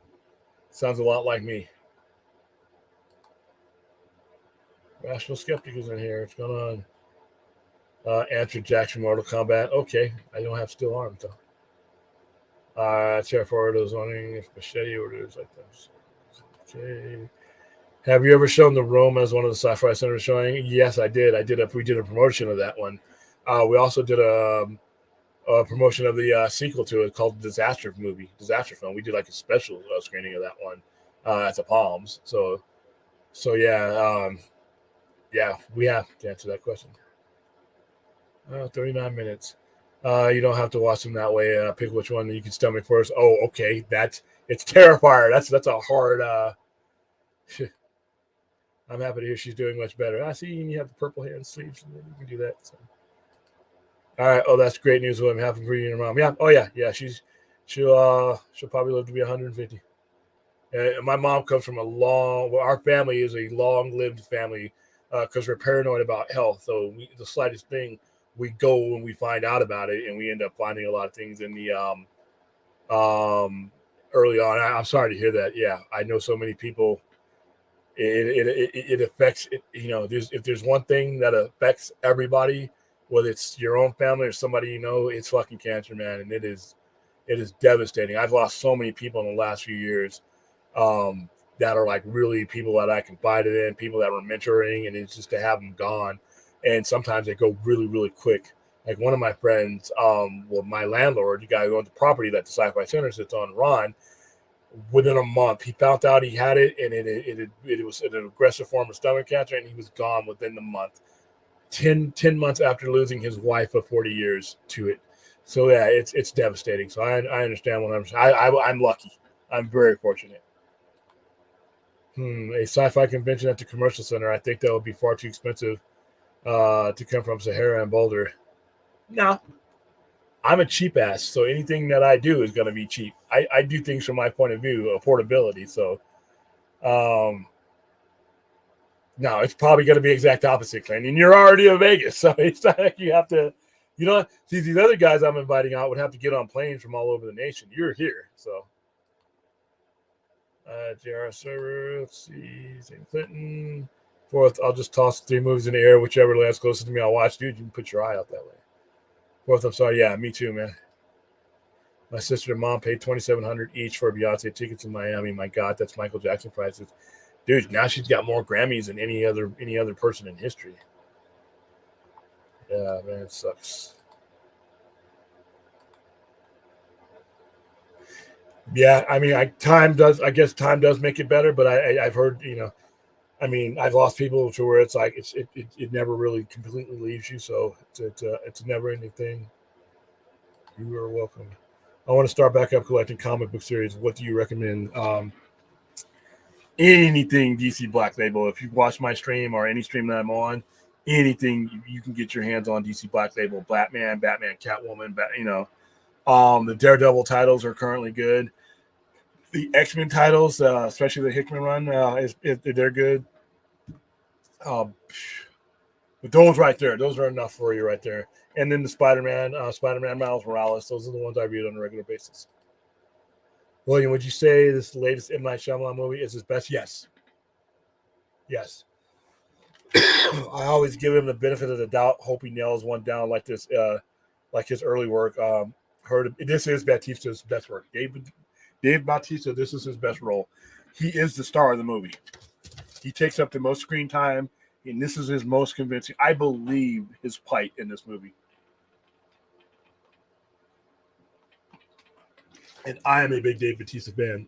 Sounds a lot like me. Rational Skeptic is in here. What's going on? Answer Jackson Mortal Kombat. Okay. I don't have steel arms, though. Chair forward is owning if machete orders like this. Okay. Have you ever shown The Room as one of the Sci-Fi Centers showing? Yes, I did. We did a promotion of that one. We also did a promotion of the sequel to it called Disaster Film. We did like a special screening of that one at the Palms. So yeah, we have to answer that question. 39 minutes. You don't have to watch them that way. Pick which one you can stomach first. Oh, okay. It's Terrifier. That's a hard. I'm happy to hear she's doing much better. I see you have the purple hair and sleeves. You can do that. So. All right. Oh, that's great news. I'm happy for you and your mom. Yeah. Oh, yeah. Yeah. She'll probably live to be 150. And my mom comes from our family is a long-lived family because we're paranoid about health. So the slightest thing, we go when we find out about it, and we end up finding a lot of things in the early on. I'm sorry to hear that. Yeah, I know so many people. It affects it. If there's one thing that affects everybody, whether it's your own family or somebody it's fucking cancer, man, and it is devastating. I've lost so many people in the last few years that are like really people that I confided in, people that were mentoring, and it's just to have them gone. And sometimes they go really, really quick. Like one of my friends, my landlord, the guy who owned the property that the Sci-Fi Center sits on, Ron, within a month, he found out he had it, and it was an aggressive form of stomach cancer, and he was gone within the month. 10 months after losing his wife of 40 years to it. So yeah, it's devastating. So I understand what I'm lucky. I'm very fortunate. A sci-fi convention at the Commercial Center. I think that would be far too expensive to come from Sahara and Boulder. No, I'm a cheap ass, so anything that I do is going to be cheap. I do things from my point of view, affordability. So, no, it's probably going to be exact opposite, Clint. And you're already in Vegas, so it's not like you have to. See, these other guys I'm inviting out would have to get on planes from all over the nation. You're here, so. JR server, let's see, St. Clinton. Fourth, I'll just toss 3 movies in the air, whichever lands closest to me, I'll watch. Dude, you can put your eye out that way. Fourth, I'm sorry. Yeah, me too, man. My sister and mom paid $2,700 each for Beyonce tickets in Miami. My God, that's Michael Jackson prices. Dude, now she's got more Grammys than any other person in history. Yeah, man, it sucks. Yeah, I mean, time does. I guess time does make it better, but I've heard, I mean, I've lost people to where it's like it never really completely leaves you. So it's a never ending thing. You are welcome. I want to start back up collecting comic book series. What do you recommend? Anything DC Black Label. If you watch my stream or any stream that I'm on, anything you can get your hands on DC Black Label, Batman, Catwoman, the Daredevil titles are currently good. The X-Men titles, especially the Hickman run, they're good. Um, but those right there, those are enough for you right there. And then the Spider-Man Miles Morales, those are the ones I read on a regular basis. William, would you say this latest M. Night Shyamalan movie is his best? Yes. Yes. I always give him the benefit of the doubt, hope he nails one down like this, like his early work. This is Batista's best work. Dave Bautista, this is his best role. He is the star of the movie. He takes up the most screen time, and this is his most convincing. I believe his plight in this movie. And I am a big Dave Bautista fan.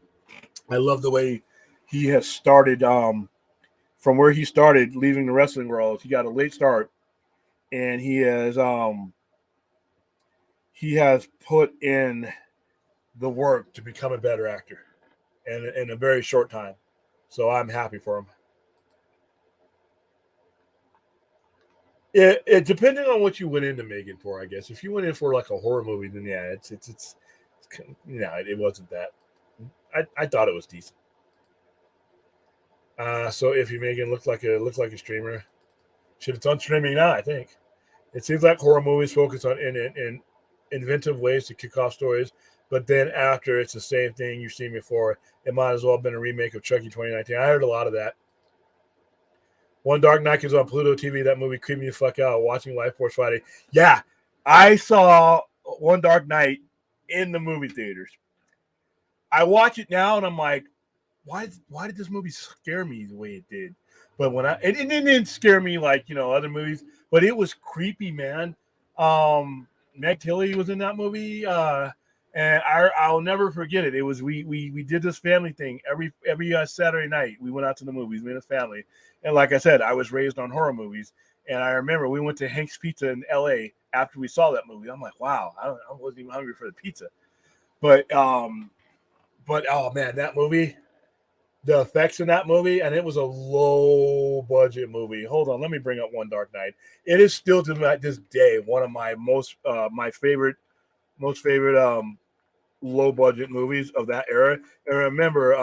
I love the way he has started from where he started leaving the wrestling world. He got a late start, and he has put in the work to become a better actor in a very short time. So I'm happy for him. It depending on what you went into Megan for, I guess. If you went in for like a horror movie, then yeah, it's it wasn't that. I thought it was decent. So if you Megan looked like a streamer, should it's on streaming now, I think. It seems like horror movies focus on in inventive ways to kick off stories, but then after it's the same thing you've seen before. It might as well have been a remake of Chucky 2019. I heard a lot of that. One Dark Night is on Pluto TV. That movie creeped me the fuck out watching Life Force Friday. Yeah, I saw One Dark Night in the movie theaters. I watch it now and I'm like, why did this movie scare me the way it did? But when it didn't scare me like other movies, but it was creepy, man. Meg Tilly was in that movie, and I'll never forget it. It was we did this family thing every Saturday night. We went out to the movies, me and the family, and like I said, I was raised on horror movies, and I remember we went to Hank's Pizza in L.A. after we saw that movie. I'm like, wow, I wasn't even hungry for the pizza, but oh man, that movie. The effects in that movie, and it was a low budget movie. Hold on, let me bring up One Dark Night. It is still to this day one of my my favorite low budget movies of that era. And remember,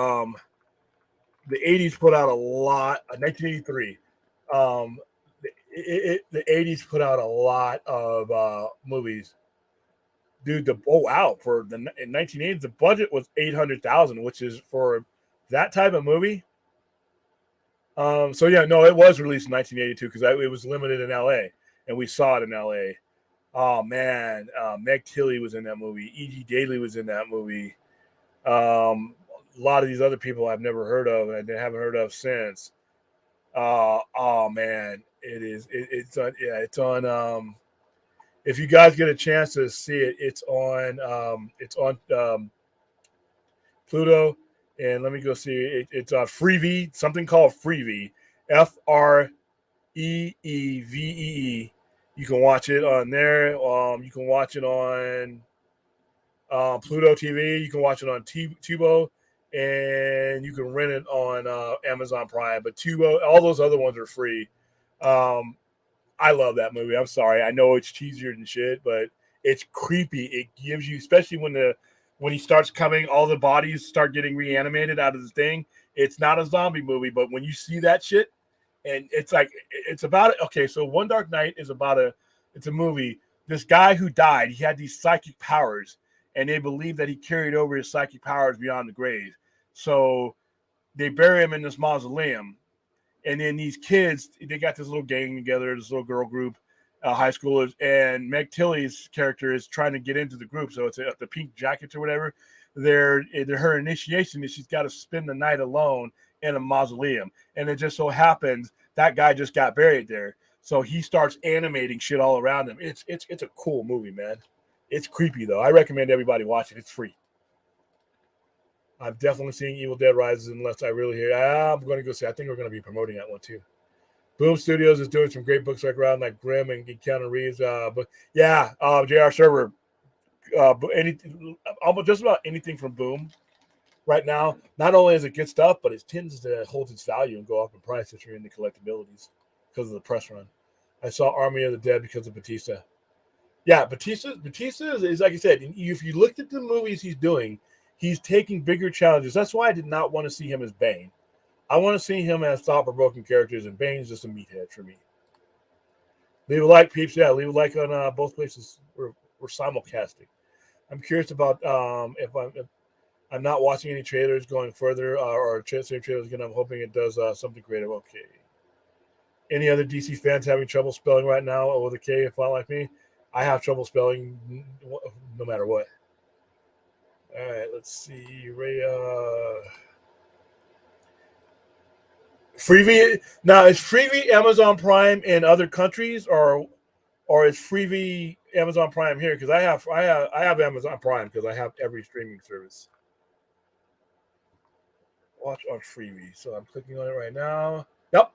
the 80s put out a lot. 1983, the 80s put out a lot of movies. Dude, for the in 1980s, the budget was $800,000, which is for that type of movie. So yeah, no, it was released in 1982 because it was limited in LA, and we saw it in LA. Oh man, Meg Tilly was in that movie. E.G. Daily was in that movie. A lot of these other people I've never heard of and I haven't heard of since. Oh man, it's on. If you guys get a chance to see it, it's on Pluto. And let me go see it. It's Freevee, something called Freevee, FREEVEE. You can watch it on there. You can watch it on Pluto TV. You can watch it on Tubo, and you can rent it on Amazon Prime. But Tubo, all those other ones are free. I love that movie. I'm sorry. I know it's cheesier than shit, but it's creepy. It gives you, especially when he starts coming, all the bodies start getting reanimated out of the thing. It's not a zombie movie, but when you see that shit, and it's like it's about it. Okay, so One Dark Night is it's a movie. This guy who died, he had these psychic powers, and they believe that he carried over his psychic powers beyond the grave. So they bury him in this mausoleum, and then these kids, they got this little gang together, this little girl group, high schoolers, and Meg Tilly's character is trying to get into the group. So it's the Pink Jackets or whatever. Her initiation is she's got to spend the night alone and a mausoleum. And it just so happens that guy just got buried there. So he starts animating shit all around him. It's a cool movie, man. It's creepy though. I recommend everybody watch it. It's free. I'm definitely seeing Evil Dead Rises unless I really hear. I'm going to go see. I think we're going to be promoting that one too. Boom Studios is doing some great books around like Grimm and Keanu Reeves. But yeah, J.R. Server. Anything, almost just about anything from Boom right now. Not only is it good stuff, but it tends to hold its value and go up in price if you're in the collectabilities because of the press run. I saw Army of the Dead because of Batista. Yeah, Batista is like I said. If you looked at the movies he's doing, he's taking bigger challenges. That's why I did not want to see him as Bane. I want to see him as thought-provoking characters, and Bane's just a meathead for me. Leave a like, peeps. Yeah, leave a like on both places. We're simulcasting. I'm curious about if I'm not watching any trailers going further or same trailers again. I'm hoping it does something creative. Okay. Any other DC fans having trouble spelling right now with a K if not like me? I have trouble spelling no matter what. All right, let's see. Freevee now is Freevee Amazon Prime in other countries or is Freevee Amazon Prime here? Because I have Amazon Prime because I have every streaming service. Watch on Freevee. So I'm clicking on it right now. Yep.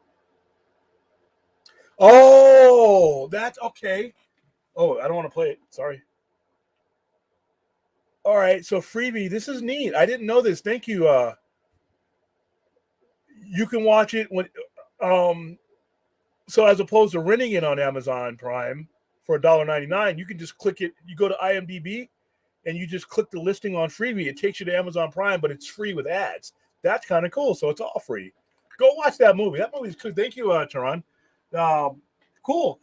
Oh, that's okay. Oh, I don't want to play it. Sorry. All right, so Freevee, this is neat. I didn't know this. Thank you. You can watch it when so as opposed to renting it on Amazon Prime for $1.99, you can just click it. You go to IMDb and you just click the listing on Freevee. It takes you to Amazon Prime, but it's free with ads. That's kind of cool. So it's all free. Go watch that movie. That movie's cool. Thank you, Tehran. Cool.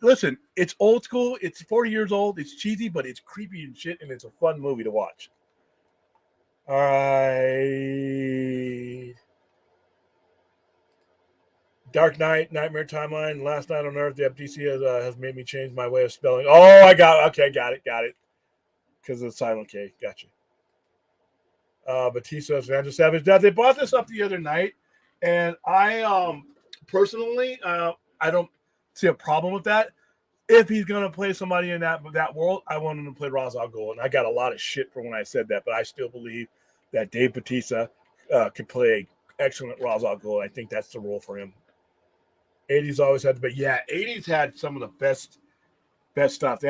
Listen, it's old school. It's 40 years old. It's cheesy, but it's creepy and shit, and it's a fun movie to watch. All right. Dark Knight, Nightmare Timeline, Last Night on Earth. The FTC has made me change my way of spelling. Oh, I got it. Okay, got it. Because of the silent K. Gotcha. Batista, Sandra Savage. Now, they brought this up the other night, and I personally, I don't see a problem with that. If he's going to play somebody in that world, I want him to play Ra's al Ghul. And I got a lot of shit for when I said that, but I still believe that Dave Bautista could play an excellent Ra's al Ghul. I think that's the role for him. 80s always had, but yeah, 80s had some of the best stuff. It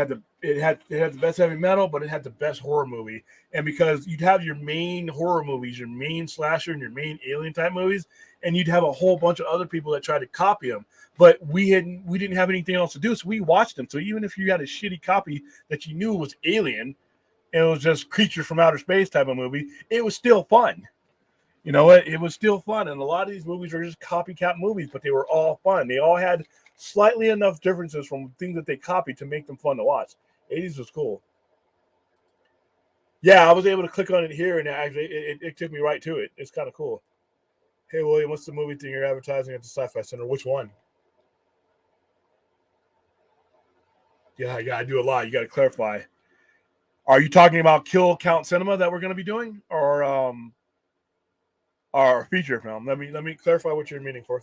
had the best heavy metal, but it had the best horror movie. And because you'd have your main horror movies, your main slasher, and your main alien type movies, and you'd have a whole bunch of other people that tried to copy them. But we didn't have anything else to do, so we watched them. So even if you had a shitty copy that you knew was Alien, and it was just Creature from Outer Space type of movie, it was still fun. You know what? It was still fun. And a lot of these movies are just copycat movies, but they were all fun. They all had slightly enough differences from things that they copied to make them fun to watch. 80s was cool. Yeah, I was able to click on it here, and actually it took me right to it. It's kind of cool. Hey, William, what's the movie thing you're advertising at the Sci-Fi Center? Which one? Yeah, I do a lot. You got to clarify. Are you talking about Kill Count Cinema that we're going to be doing, or our feature film? Let me clarify what you're meaning for.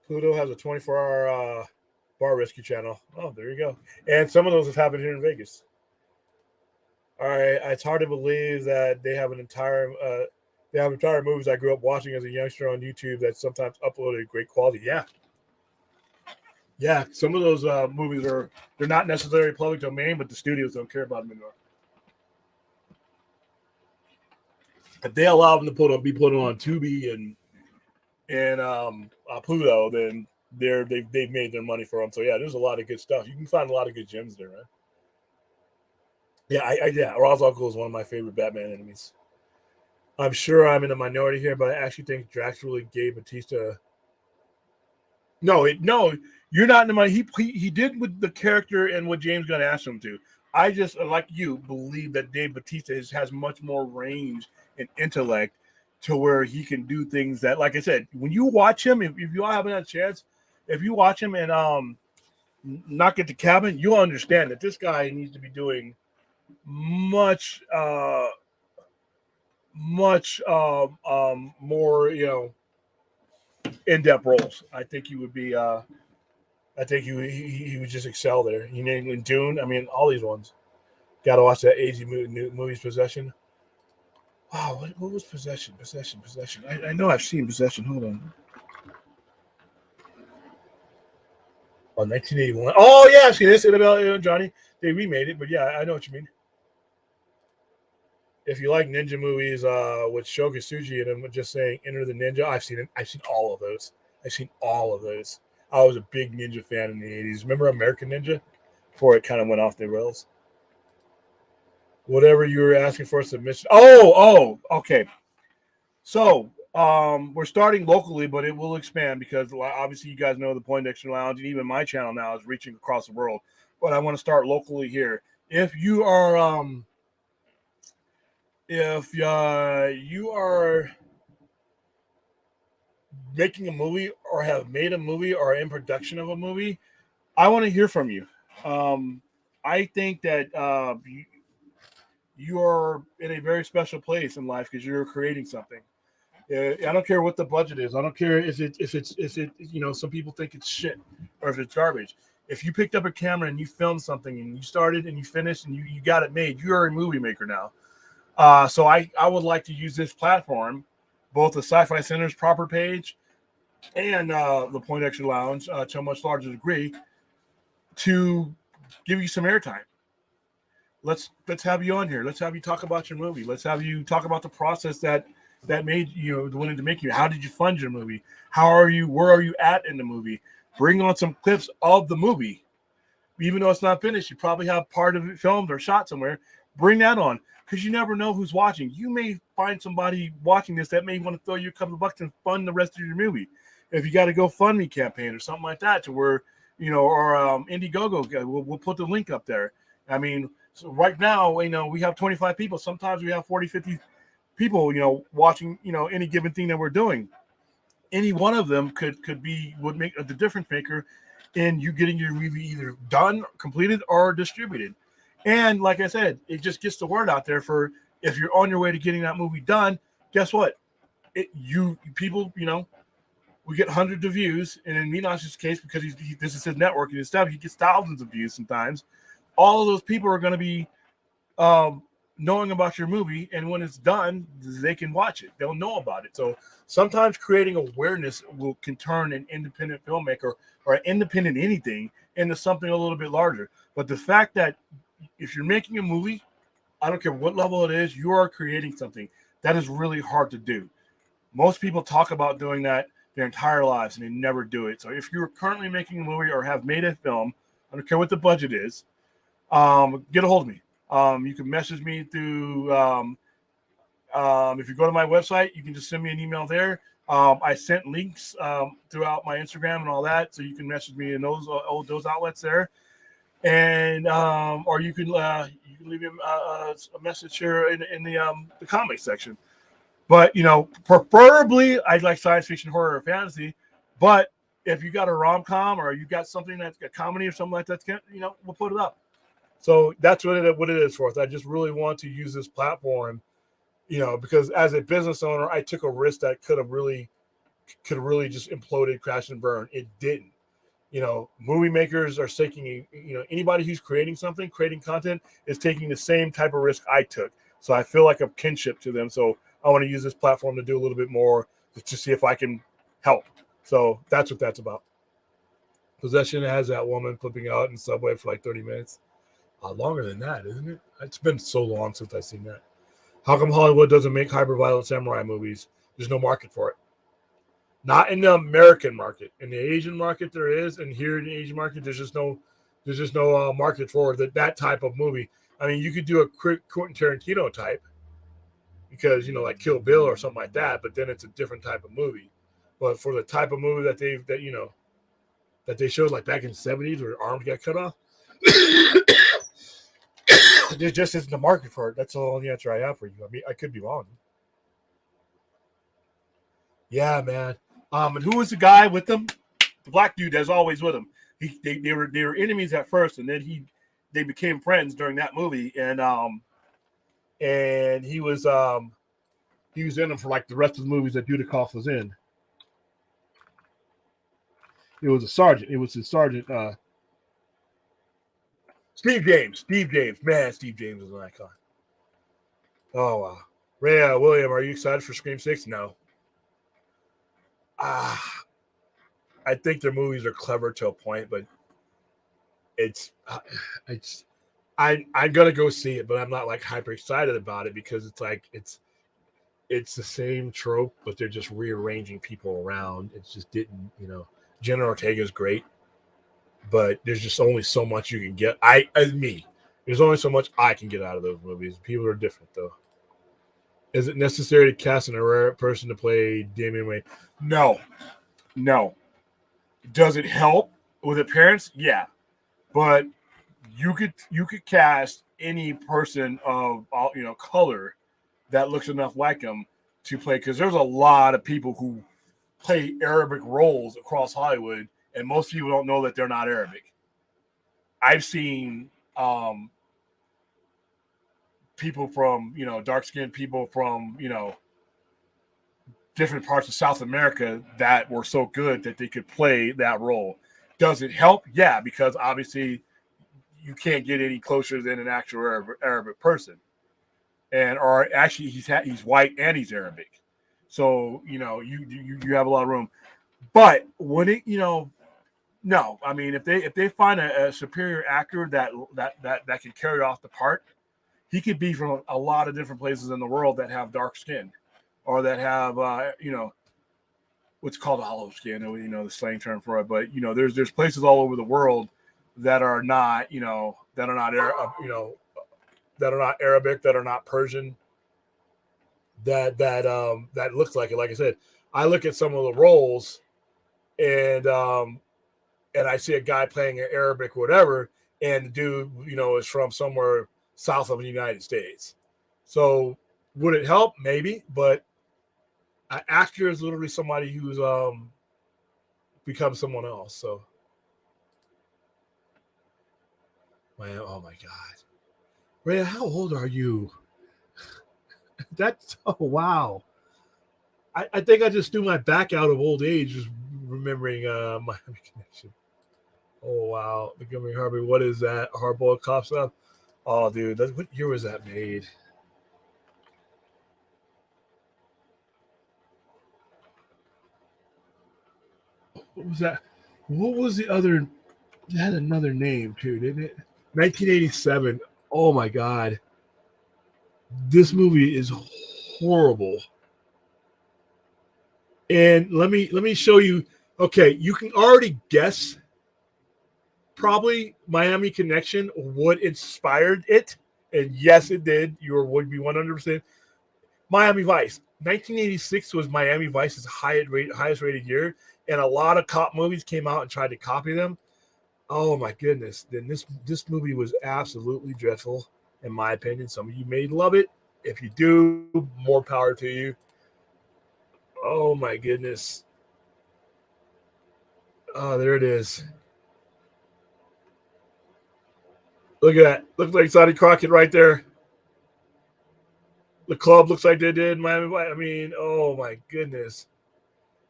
Pluto has a 24-hour bar rescue channel. Oh, there you go. And some of those have happened here in Vegas. All right, it's hard to believe that they have entire movies I grew up watching as a youngster on YouTube that sometimes uploaded great quality. Yeah, some of those movies they're not necessarily public domain, but the studios don't care about them anymore. If they allow them to be put on Tubi and Pluto, then they've made their money for them. So yeah, there's a lot of good stuff. You can find a lot of good gems there, right? Yeah, Ra's al Ghul is one of my favorite Batman enemies. I'm sure I'm in a minority here, but I actually think Drax really gave Batista. No, you're not in the minority. He did with the character and what James Gunn asked him to. I just, like you, believe that Dave Bautista has much more range and intellect to where he can do things that, like I said, when you watch him, if you all haven't had a chance, if you watch him and Knock at the Cabin, you'll understand that this guy needs to be doing much much more, in-depth roles. I think he would be. I think he would just excel there. You know, in Dune. I mean, all these ones. Got to watch that AZ movie's Possession. Wow, what was Possession? Possession. I know I've seen Possession. Hold on. Oh, 1981. Oh yeah, I've seen this. Annabelle Johnny. They remade it, but yeah, I know what you mean. If you like ninja movies with Sho Kosugi and I'm just saying Enter the Ninja, I've seen it. I've seen all of those. I've seen all of those. I was a big ninja fan in the 80s. Remember American Ninja? Before it kind of went off the rails. Whatever you were asking for submission. Okay. So we're starting locally, but it will expand because obviously you guys know the Poindexter Lounge and even my channel now is reaching across the world. But I want to start locally here. If you are you are making a movie or have made a movie or in production of a movie, I want to hear from you. I think that you are in a very special place in life because you're creating something. I don't care what the budget is. I don't care if it some people think it's shit or if it's garbage. If you picked up a camera and you filmed something and you started and you finished and you got it made, you are a movie maker now. So I would like to use this platform, both the Sci-Fi Center's proper page and the Poindexter Lounge to a much larger degree, to give you some airtime. Let's have you on here. Let's have you talk about your movie. Let's have you talk about the process that made you the wanting to make you. How did you fund your movie? How are you? Where are you at in the movie? Bring on some clips of the movie, even though it's not finished. You probably have part of it filmed or shot somewhere. Bring that on because you never know who's watching. You may find somebody watching this that may want to throw you a couple of bucks and fund the rest of your movie. If you got a GoFundMe campaign or something like that, to where or Indiegogo, we'll put the link up there. I mean, so right now, we have 25 people. Sometimes we have 40, 50 people, watching, any given thing that we're doing. Any one of them would make the difference maker in you getting your movie either done, completed, or distributed. And like I said, it just gets the word out there for if you're on your way to getting that movie done. Guess what? People, we get hundreds of views, and in Minos's case, because this is his networking and stuff, he gets thousands of views sometimes. All of those people are going to be knowing about your movie, and when it's done, they can watch it. They'll know about it. So sometimes creating awareness can turn an independent filmmaker or an independent anything into something a little bit larger. But the fact that if you're making a movie, I don't care what level it is, you are creating something. That is really hard to do. Most people talk about doing that their entire lives, and they never do it. So if you're currently making a movie or have made a film, I don't care what the budget is, get a hold of me. You can message me through, if you go to my website, you can just send me an email there. I sent links throughout my Instagram and all that, so you can message me in those outlets there. And or you can leave me a message here in the comment section. But preferably I'd like science fiction, horror, or fantasy. But if you got a rom-com or you got something that's a comedy or something like that, we'll put it up. So that's what it is for us. I just really want to use this platform, because as a business owner, I took a risk that could have really just imploded, crashed and burned. It didn't. Movie makers are taking, anybody who's creating content is taking the same type of risk I took. So I feel like a kinship to them. So I want to use this platform to do a little bit more to see if I can help. So that's what that's about. Possession has that woman flipping out in Subway for like 30 minutes. Longer than that, isn't it? It's been so long since I've seen that. How come Hollywood doesn't make hyper-violent samurai movies? There's no market for it. Not in the American market. In the Asian market, there is, and here in the Asian market, there's just no market for that type of movie. I mean, you could do a Quentin Tarantino type, because like Kill Bill or something like that, but then it's a different type of movie. But for the type of movie that they showed like back in the 70s where arms got cut off, there just isn't a market for it. That's the only answer I have for you. I mean, I could be wrong. Yeah, man. And who was the guy with them? The black dude that's always with him. They were enemies at first, and then they became friends during that movie. And he was He was in them for like the rest of the movies that Dudikoff was in. It was a sergeant. It was his sergeant. Steve James. Steve James. Man, Steve James is an icon. Oh, wow. Ray William, are you excited for Scream 6? No. I think their movies are clever to a point, but I'm gonna go see it, but I'm not like hyper excited about it because it's like it's the same trope, but they're just rearranging people around. It just didn't, Jenna Ortega is great, but there's just only so much you can get. There's only so much I can get out of those movies. People are different, though. Is it necessary to cast a rare person to play Damian Wayne? No. Does it help with appearance? Yeah, but you could cast any person of color that looks enough like him to play, because there's a lot of people who play Arabic roles across Hollywood, and most people don't know that they're not Arabic. I've seen people from dark-skinned people from different parts of South America that were so good that they could play that role. Does it help? Yeah, because obviously you can't get any closer than an actual Arabic person, or actually he's white and he's Arabic, so you have a lot of room. But when it no, I mean if they find a superior actor that can carry off the part, he could be from a lot of different places in the world that have dark skin, or that have what's called olive skin, the slang term for it. But there's places all over the world that are not that are not Arabic, that are not Persian, that looks like it. Like I said, I look at some of the roles, and I see a guy playing an Arabic whatever, and the dude is from somewhere south of the United States. So would it help? Maybe, but an actor is literally somebody who's becomes someone else. So, man, oh my God, Ray, how old are you? That's wow. I think I just threw my back out of old age just remembering Miami Connection. Oh wow, the Montgomery Harvey. What is that? Hardboiled cop stuff. Oh, dude, what year was that made? What was that? What was the other? It had another name too, didn't it? 1987. Oh my God, this movie is horrible. And let me show you. Okay, you can already guess. Probably Miami Connection what inspired it, and yes, it did. You would be 100%. Miami Vice. 1986 was Miami Vice's highest rated year, and a lot of cop movies came out and tried to copy them. Oh my goodness! Then this movie was absolutely dreadful, in my opinion. Some of you may love it. If you do, more power to you. Oh my goodness! Oh, there it is. Look at that. Looks like Sonny Crockett right there. The club looks like they did in Miami. I mean, oh my goodness.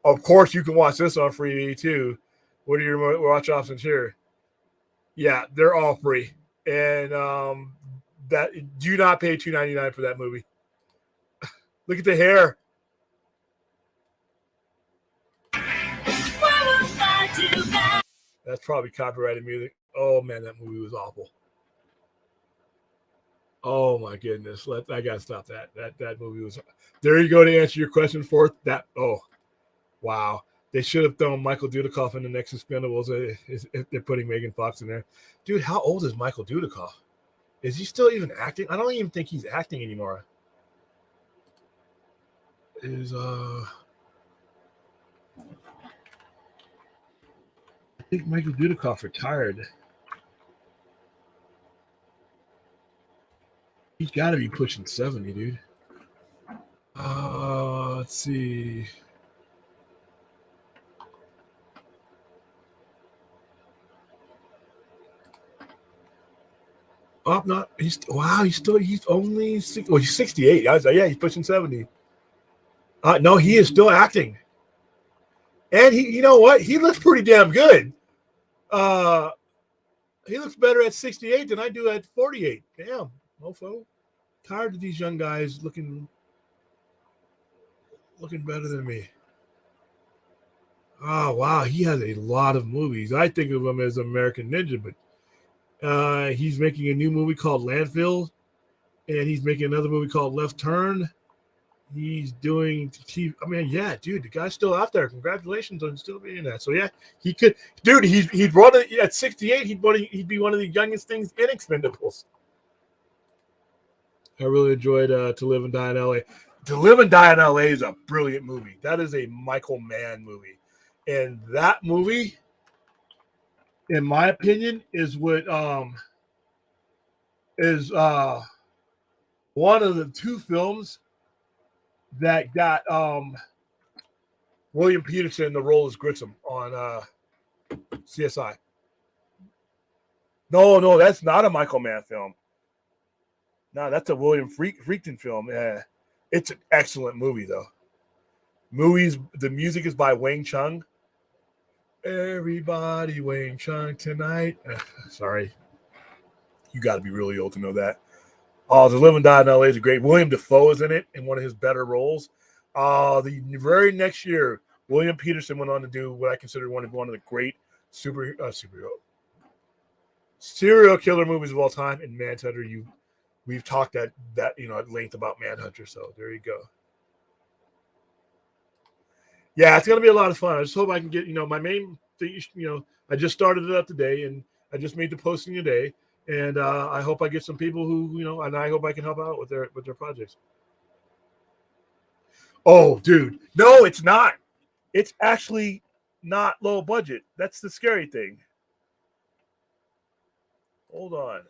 Of course, you can watch this on free too. What are your watch options here? Yeah, they're all free. And that do not pay $2.99 for that movie. Look at the hair. That's probably copyrighted music. Oh man, that movie was awful. Oh my goodness. I gotta stop that. That movie was there. You go to answer your question for that. Oh wow. They should have thrown Michael Dudikoff in the next Expendables if they're putting Megan Fox in there. Dude, how old is Michael Dudikoff? Is he still even acting? I don't even think he's acting anymore. I think Michael Dudikoff retired. He's got to be pushing 70, dude. Let's see. Oh, not he's only 6. Well, he's 68. I was like, yeah, he's pushing 70. No, he is still acting, and you know what? He looks pretty damn good. He looks better at 68 than I do at 48. Damn, mofo. Tired of these young guys looking better than me. Oh wow, he has a lot of movies. I think of him as American Ninja, but he's making a new movie called Landfill, and he's making another movie called Left Turn. He's doing TV. I mean, yeah, dude, the guy's still out there. Congratulations on still being that. So yeah, he could, dude. He'd run it at 68. He'd be one of the youngest things in Expendables. I really enjoyed To Live and Die in L.A. To Live and Die in L.A. is a brilliant movie. That is a Michael Mann movie, and that movie, in my opinion, is what is one of the two films that got William Peterson in the role as Grissom on CSI. No, that's not a Michael Mann film. No, that's a William Friedkin film. Yeah, it's an excellent movie though. The music is by Wang Chung. Everybody, Wang Chung tonight. Sorry, you got to be really old to know that. Oh, To Live and Die in LA is great. William Dafoe is in it in one of his better roles. The very next year, William Peterson went on to do what I consider one of the great serial killer movies of all time. In Manhunter, we've talked at length about Manhunter. So there you go. Yeah, it's gonna be a lot of fun. I just hope I can get my main thing. I just started it up today, and I just made the posting today. And I hope I get some people who, and I hope I can help out with their projects. Oh, dude. No, it's not. It's actually not low budget. That's the scary thing. Hold on.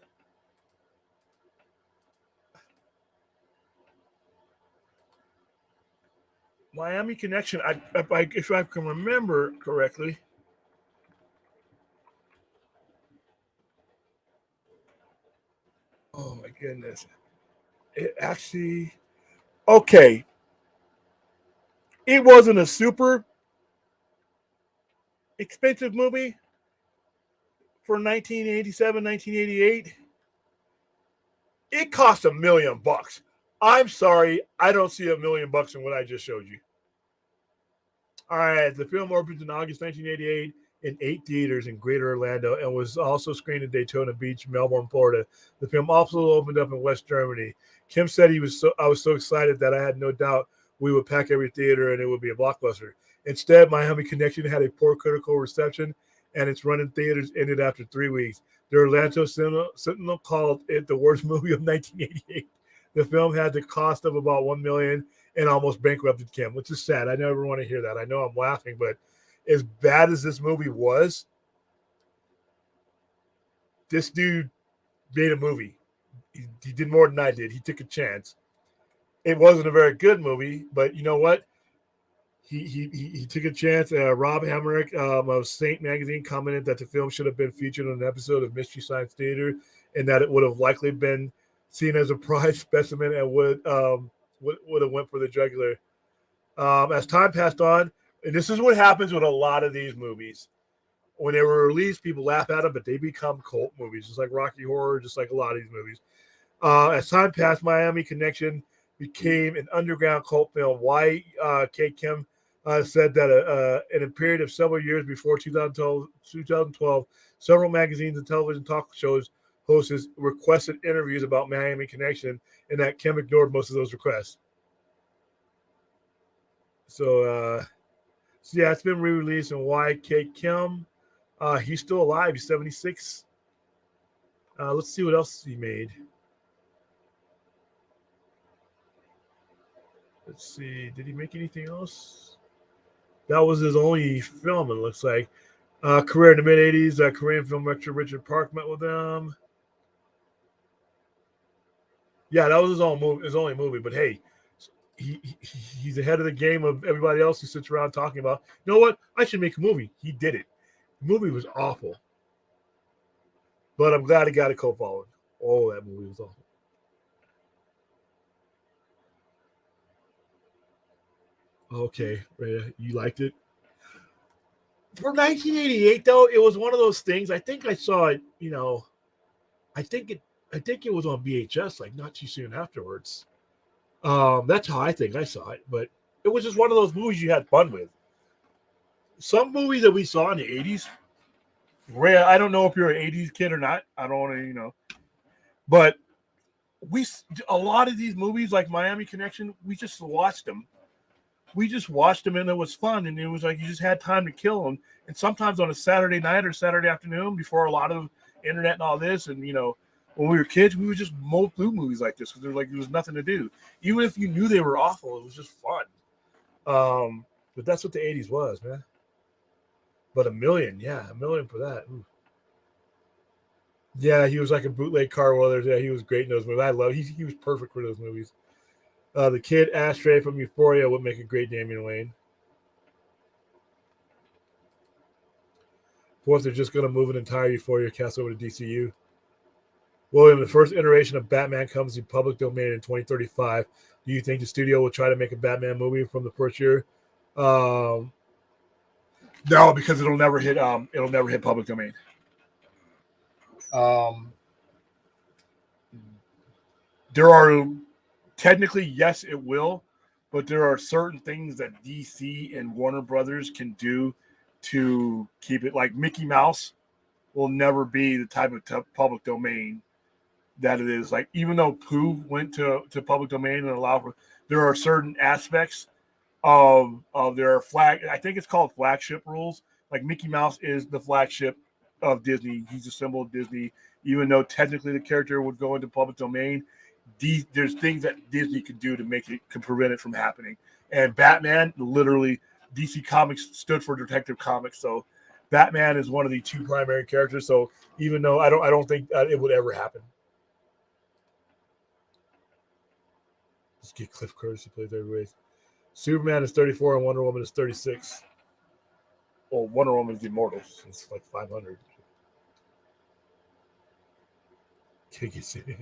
Miami Connection, if I can remember correctly. Oh, my goodness. It actually, okay. It wasn't a super expensive movie for 1987, 1988. It cost $1 million. I'm sorry, I don't see $1 million in what I just showed you. All right, the film opened in August 1988 in 8 theaters in Greater Orlando and was also screened in Daytona Beach, Melbourne, Florida. The film also opened up in West Germany. Kim said I was so excited that I had no doubt we would pack every theater and it would be a blockbuster. Instead, Miami Connection had a poor critical reception, and its run in theaters ended after 3 weeks. The Orlando Sentinel called it the worst movie of 1988. The film had the cost of about $1 million and almost bankrupted Kim, which is sad. I never want to hear that. I know I'm laughing, but as bad as this movie was, this dude made a movie. He did more than I did. He took a chance. It wasn't a very good movie, but you know what? He took a chance. Rob Hammerich of Saint Magazine commented that the film should have been featured on an episode of Mystery Science Theater, and that it would have likely been seen as a prize specimen and would have went for the jugular. As time passed on, and this is what happens with a lot of these movies. When they were released, people laugh at them, but they become cult movies, just like Rocky Horror, just like a lot of these movies. As time passed, Miami Connection became an underground cult film. Why Kate Kim said that in a period of several years before 2012, several magazines and television talk shows hosts requested interviews about Miami Connection, and that Kim ignored most of those requests. So yeah, it's been re-released. And why Kate Kim? He's still alive. He's 76. Let's see what else he made. Let's see. Did he make anything else? That was his only film, it looks like. Career in the mid-'80s. Korean film director Richard Park met with them. Yeah, that was his only movie. But hey, he's ahead of the game of everybody else who sits around talking about, you know what? I should make a movie. He did it. The movie was awful. But I'm glad he got a cult following. Oh, that movie was awful. Okay, you liked it. For 1988, though, it was one of those things. I think I saw it. I think it was on VHS, like not too soon afterwards. That's how I think I saw it. But it was just one of those movies you had fun with. Some movies that we saw in the 80s, Ray, I don't know if you're an 80s kid or not. I don't want to, but a lot of these movies like Miami Connection, we just watched them. We just watched them and it was fun. And it was like you just had time to kill them. And sometimes on a Saturday night or Saturday afternoon before a lot of internet and all this, and, when we were kids, we would just mow through movies like this because there was nothing to do. Even if you knew they were awful, it was just fun. But that's what the 80s was, man. But $1 million for that. Ooh. Yeah, he was like a bootleg Carl Weathers. Yeah, he was great in those movies. I love. He was perfect for those movies. The kid Ashtray from Euphoria would make a great Damian Wayne. Fourth, they're just going to move an entire Euphoria cast over to DCU. William, the first iteration of Batman comes in public domain in 2035. Do you think the studio will try to make a Batman movie from the first year? No, because it'll never hit public domain. There are technically, yes, it will, but there are certain things that DC and Warner Brothers can do to keep it. Like Mickey Mouse will never be the type of public domain that it is. Like, even though Pooh went to public domain and allowed for, there are certain aspects of their I think it's called flagship rules. Like Mickey Mouse is the flagship of Disney. He's a symbol of Disney. Even though technically the character would go into public domain, there's things that Disney could do to prevent it from happening. And Batman, literally, DC Comics stood for Detective Comics, so Batman is one of the two primary characters. So even though I don't think it would ever happen. Let's get Cliff Curtis to play third base. Superman is 34 and Wonder Woman is 36. Well, Wonder Woman is immortal. It's like 500.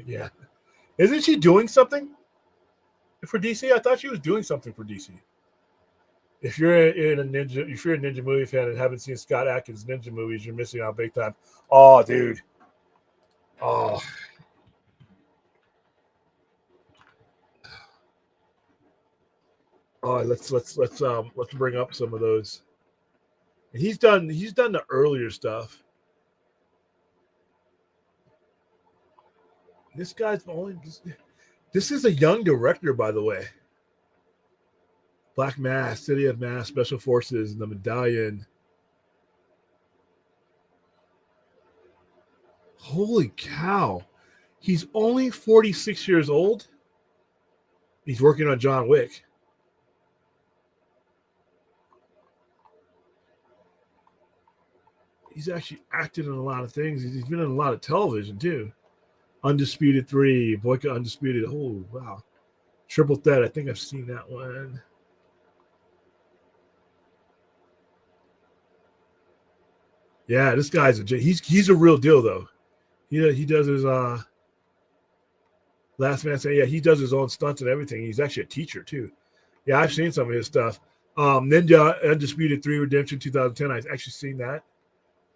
Yeah. Isn't she doing something for DC? I thought she was doing something for DC. If you're a Ninja movie fan and haven't seen Scott Adkins' Ninja movies, you're missing out big time. Oh, dude. Oh. Oh, let's bring up some of those. He's done the earlier stuff. This is a young director, by the way. Black Mass, City of Mass, Special Forces, The Medallion. Holy cow. He's only 46 years old. He's working on John Wick. He's actually acted in a lot of things. He's been in a lot of television, too. Undisputed 3, Boyka Undisputed. Oh, wow. Triple Threat. I think I've seen that one. Yeah, this guy's he's a real deal, though. He does his Last Man Standing. Yeah, he does his own stunts and everything. He's actually a teacher, too. Yeah, I've seen some of his stuff. Ninja Undisputed 3 Redemption 2010. I've actually seen that.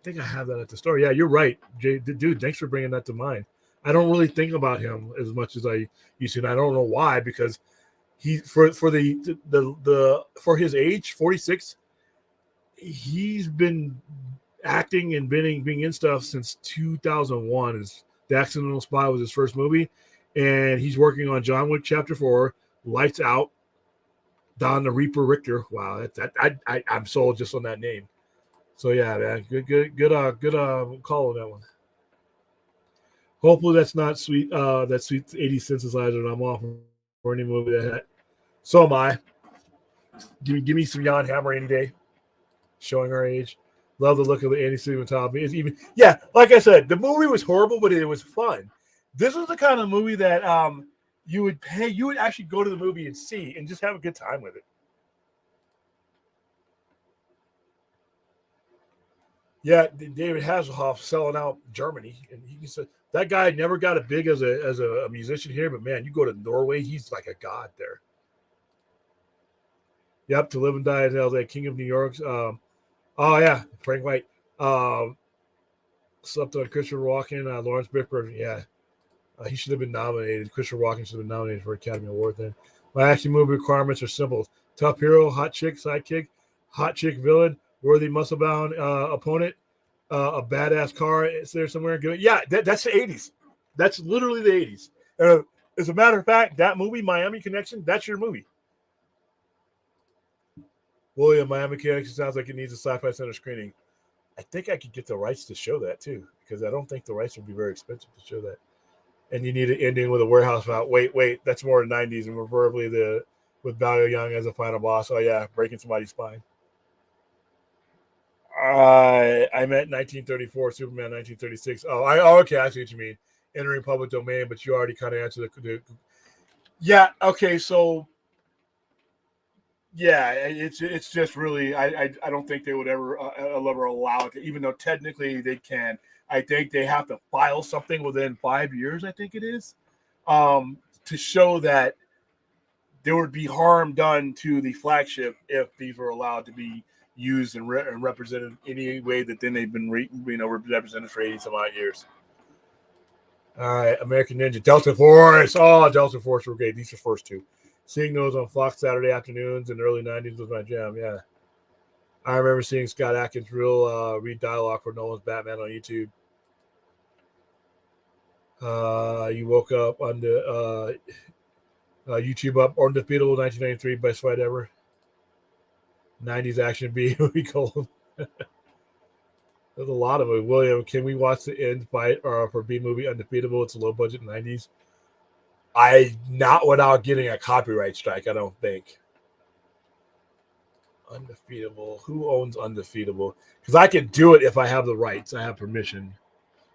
I think I have that at the store. Yeah, you're right, Jay. Dude, thanks for bringing that to mind. I don't really think about him as much as I used to, and I don't know why, because he for his age, 46, he's been acting and being in stuff since 2001. The Accidental Spy was his first movie, and he's working on John Wick Chapter 4, Lights Out, Don the Reaper Richter. Wow, I'm sold just on that name. So yeah, man, good call on that one. Hopefully that's not sweet. That sweet 80 synthesizer. I'm off for any movie that. So am I. Give me some Jan Hammer any day. Showing our age. Love the look of the Andy Cinematography. Like I said, the movie was horrible, but it was fun. This is the kind of movie that you would actually go to the movie and see and just have a good time with it. Yeah, David Hasselhoff selling out Germany, and he said that guy never got as big as a musician here, but man, you go to Norway, he's like a god there. Yep, To Live and Die in L.A., King of New York. Oh yeah, Frank White. Slept on Christopher Walken, Lawrence Fishburne. Yeah, he should have been nominated. Christopher Walken should have been nominated for Academy Award then. My action movie requirements are simple: tough hero, hot chick, sidekick, hot chick villain, worthy muscle-bound opponent, a badass car is there somewhere. Good. Yeah, that's the 80s. That's literally the 80s. As a matter of fact, that movie, Miami Connection, that's your movie. William, Miami Connection sounds like it needs a Sci-Fi Center screening. I think I could get the rights to show that too, because I don't think the rights would be very expensive to show that. And you need an ending with a warehouse route. Wait, that's more 90s, and preferably with Bao Young as a final boss. Oh yeah, breaking somebody's spine. I meant 1934, Superman 1936. Okay, I see what you mean. Entering public domain, but you already kind of answered the yeah. Okay, so yeah, it's just really I don't think they would ever allow it, even though technically they can. I think they have to file something within 5 years. I think it is to show that there would be harm done to the flagship if these were allowed to be used and represented any way that then they've been represented for 80 some odd years. All right, American Ninja, Delta Force. Oh, Delta Force were great. These are first two. Seeing those on Fox Saturday afternoons in the early 90s was my jam. Yeah. I remember seeing Scott Adkins read dialogue for Nolan's Batman on YouTube. You woke up on the YouTube up Undefeatable 1993, best fight ever. 90s action B movie cold. There's a lot of it. William, can we watch the end fight for B movie Undefeatable? It's a low budget 90s. Not without getting a copyright strike, I don't think. Undefeatable. Who owns Undefeatable? Because I can do it if I have the rights. I have permission.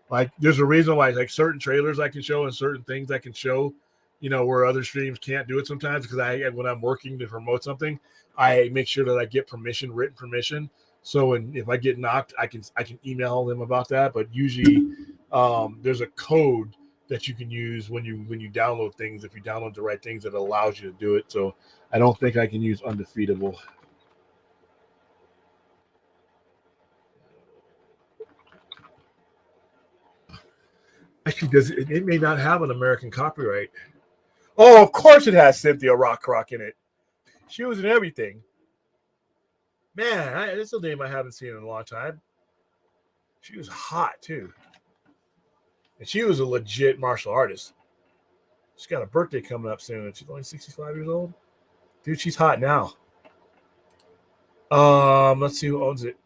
Like, there's a reason why, like, certain trailers I can show and certain things I can show, where other streams can't do it sometimes. Because when I'm working to promote something, I make sure that I get written permission. So if I get knocked, I can email them about that. But usually, there's a code that you can use when you download things. If you download the right things, that allows you to do it. So I don't think I can use Undefeatable. Actually, it may not have an American copyright. Oh, of course it has Cynthia Rockrock in it. She was in everything. Man, this is a name I haven't seen in a long time. She was hot, too. And she was a legit martial artist. She's got a birthday coming up soon. She's only 65 years old. Dude, she's hot now. Let's see who owns it.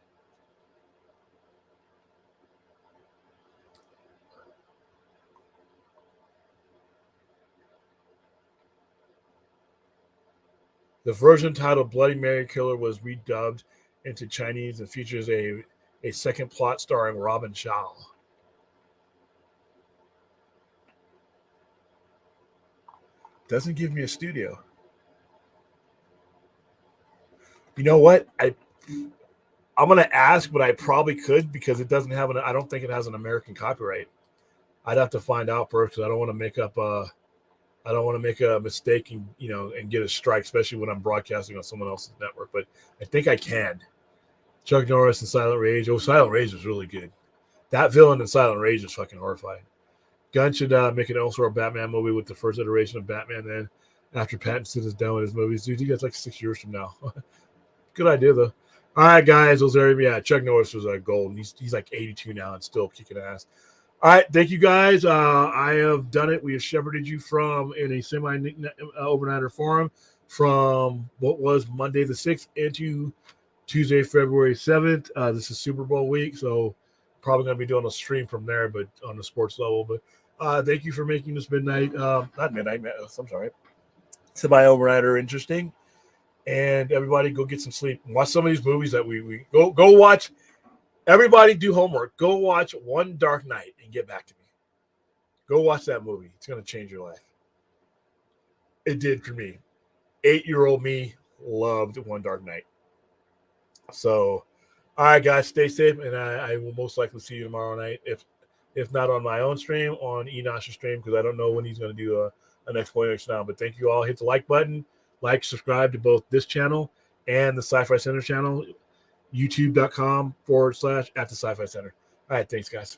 The version titled Bloody Mary Killer was redubbed into Chinese and features a second plot starring Robin Shaw. Doesn't give me a studio. You know what? I'm going to ask, but I probably could because it doesn't have I don't think it has an American copyright. I'd have to find out first because I don't want to make up I don't want to make a mistake and get a strike, especially when I'm broadcasting on someone else's network. But I think I can. Chuck Norris and Silent Rage. Oh, Silent Rage was really good. That villain in Silent Rage is fucking horrifying. Gunn should make an Elseworld Batman movie with the first iteration of Batman then after Pattinson is done with his movies. Dude, you guys like 6 years from now. Good idea, though. All right, guys. Chuck Norris was gold. He's like 82 now and still kicking ass. All right, thank you guys. I have done it. We have shepherded you in a semi-overnighter forum from what was Monday the 6th into Tuesday, February 7th. This is Super Bowl week, so probably going to be doing a stream from there, but on the sports level. But thank you for making this semi-overnighter interesting. And everybody go get some sleep. Watch some of these movies that we go watch. Everybody do homework. Go watch One Dark Night and get back to me. Go watch that movie. It's going to change your life. It did for me. 8-year-old me loved One Dark Night. So, all right, guys, stay safe, and I will most likely see you tomorrow night. If not on my own stream, on Enosh's stream, because I don't know when he's going to do an explanation now. But thank you all. Hit the like button. Subscribe to both this channel and the Sci-Fi Center channel, youtube.com/@the Sci-Fi Center. All right, thanks, guys.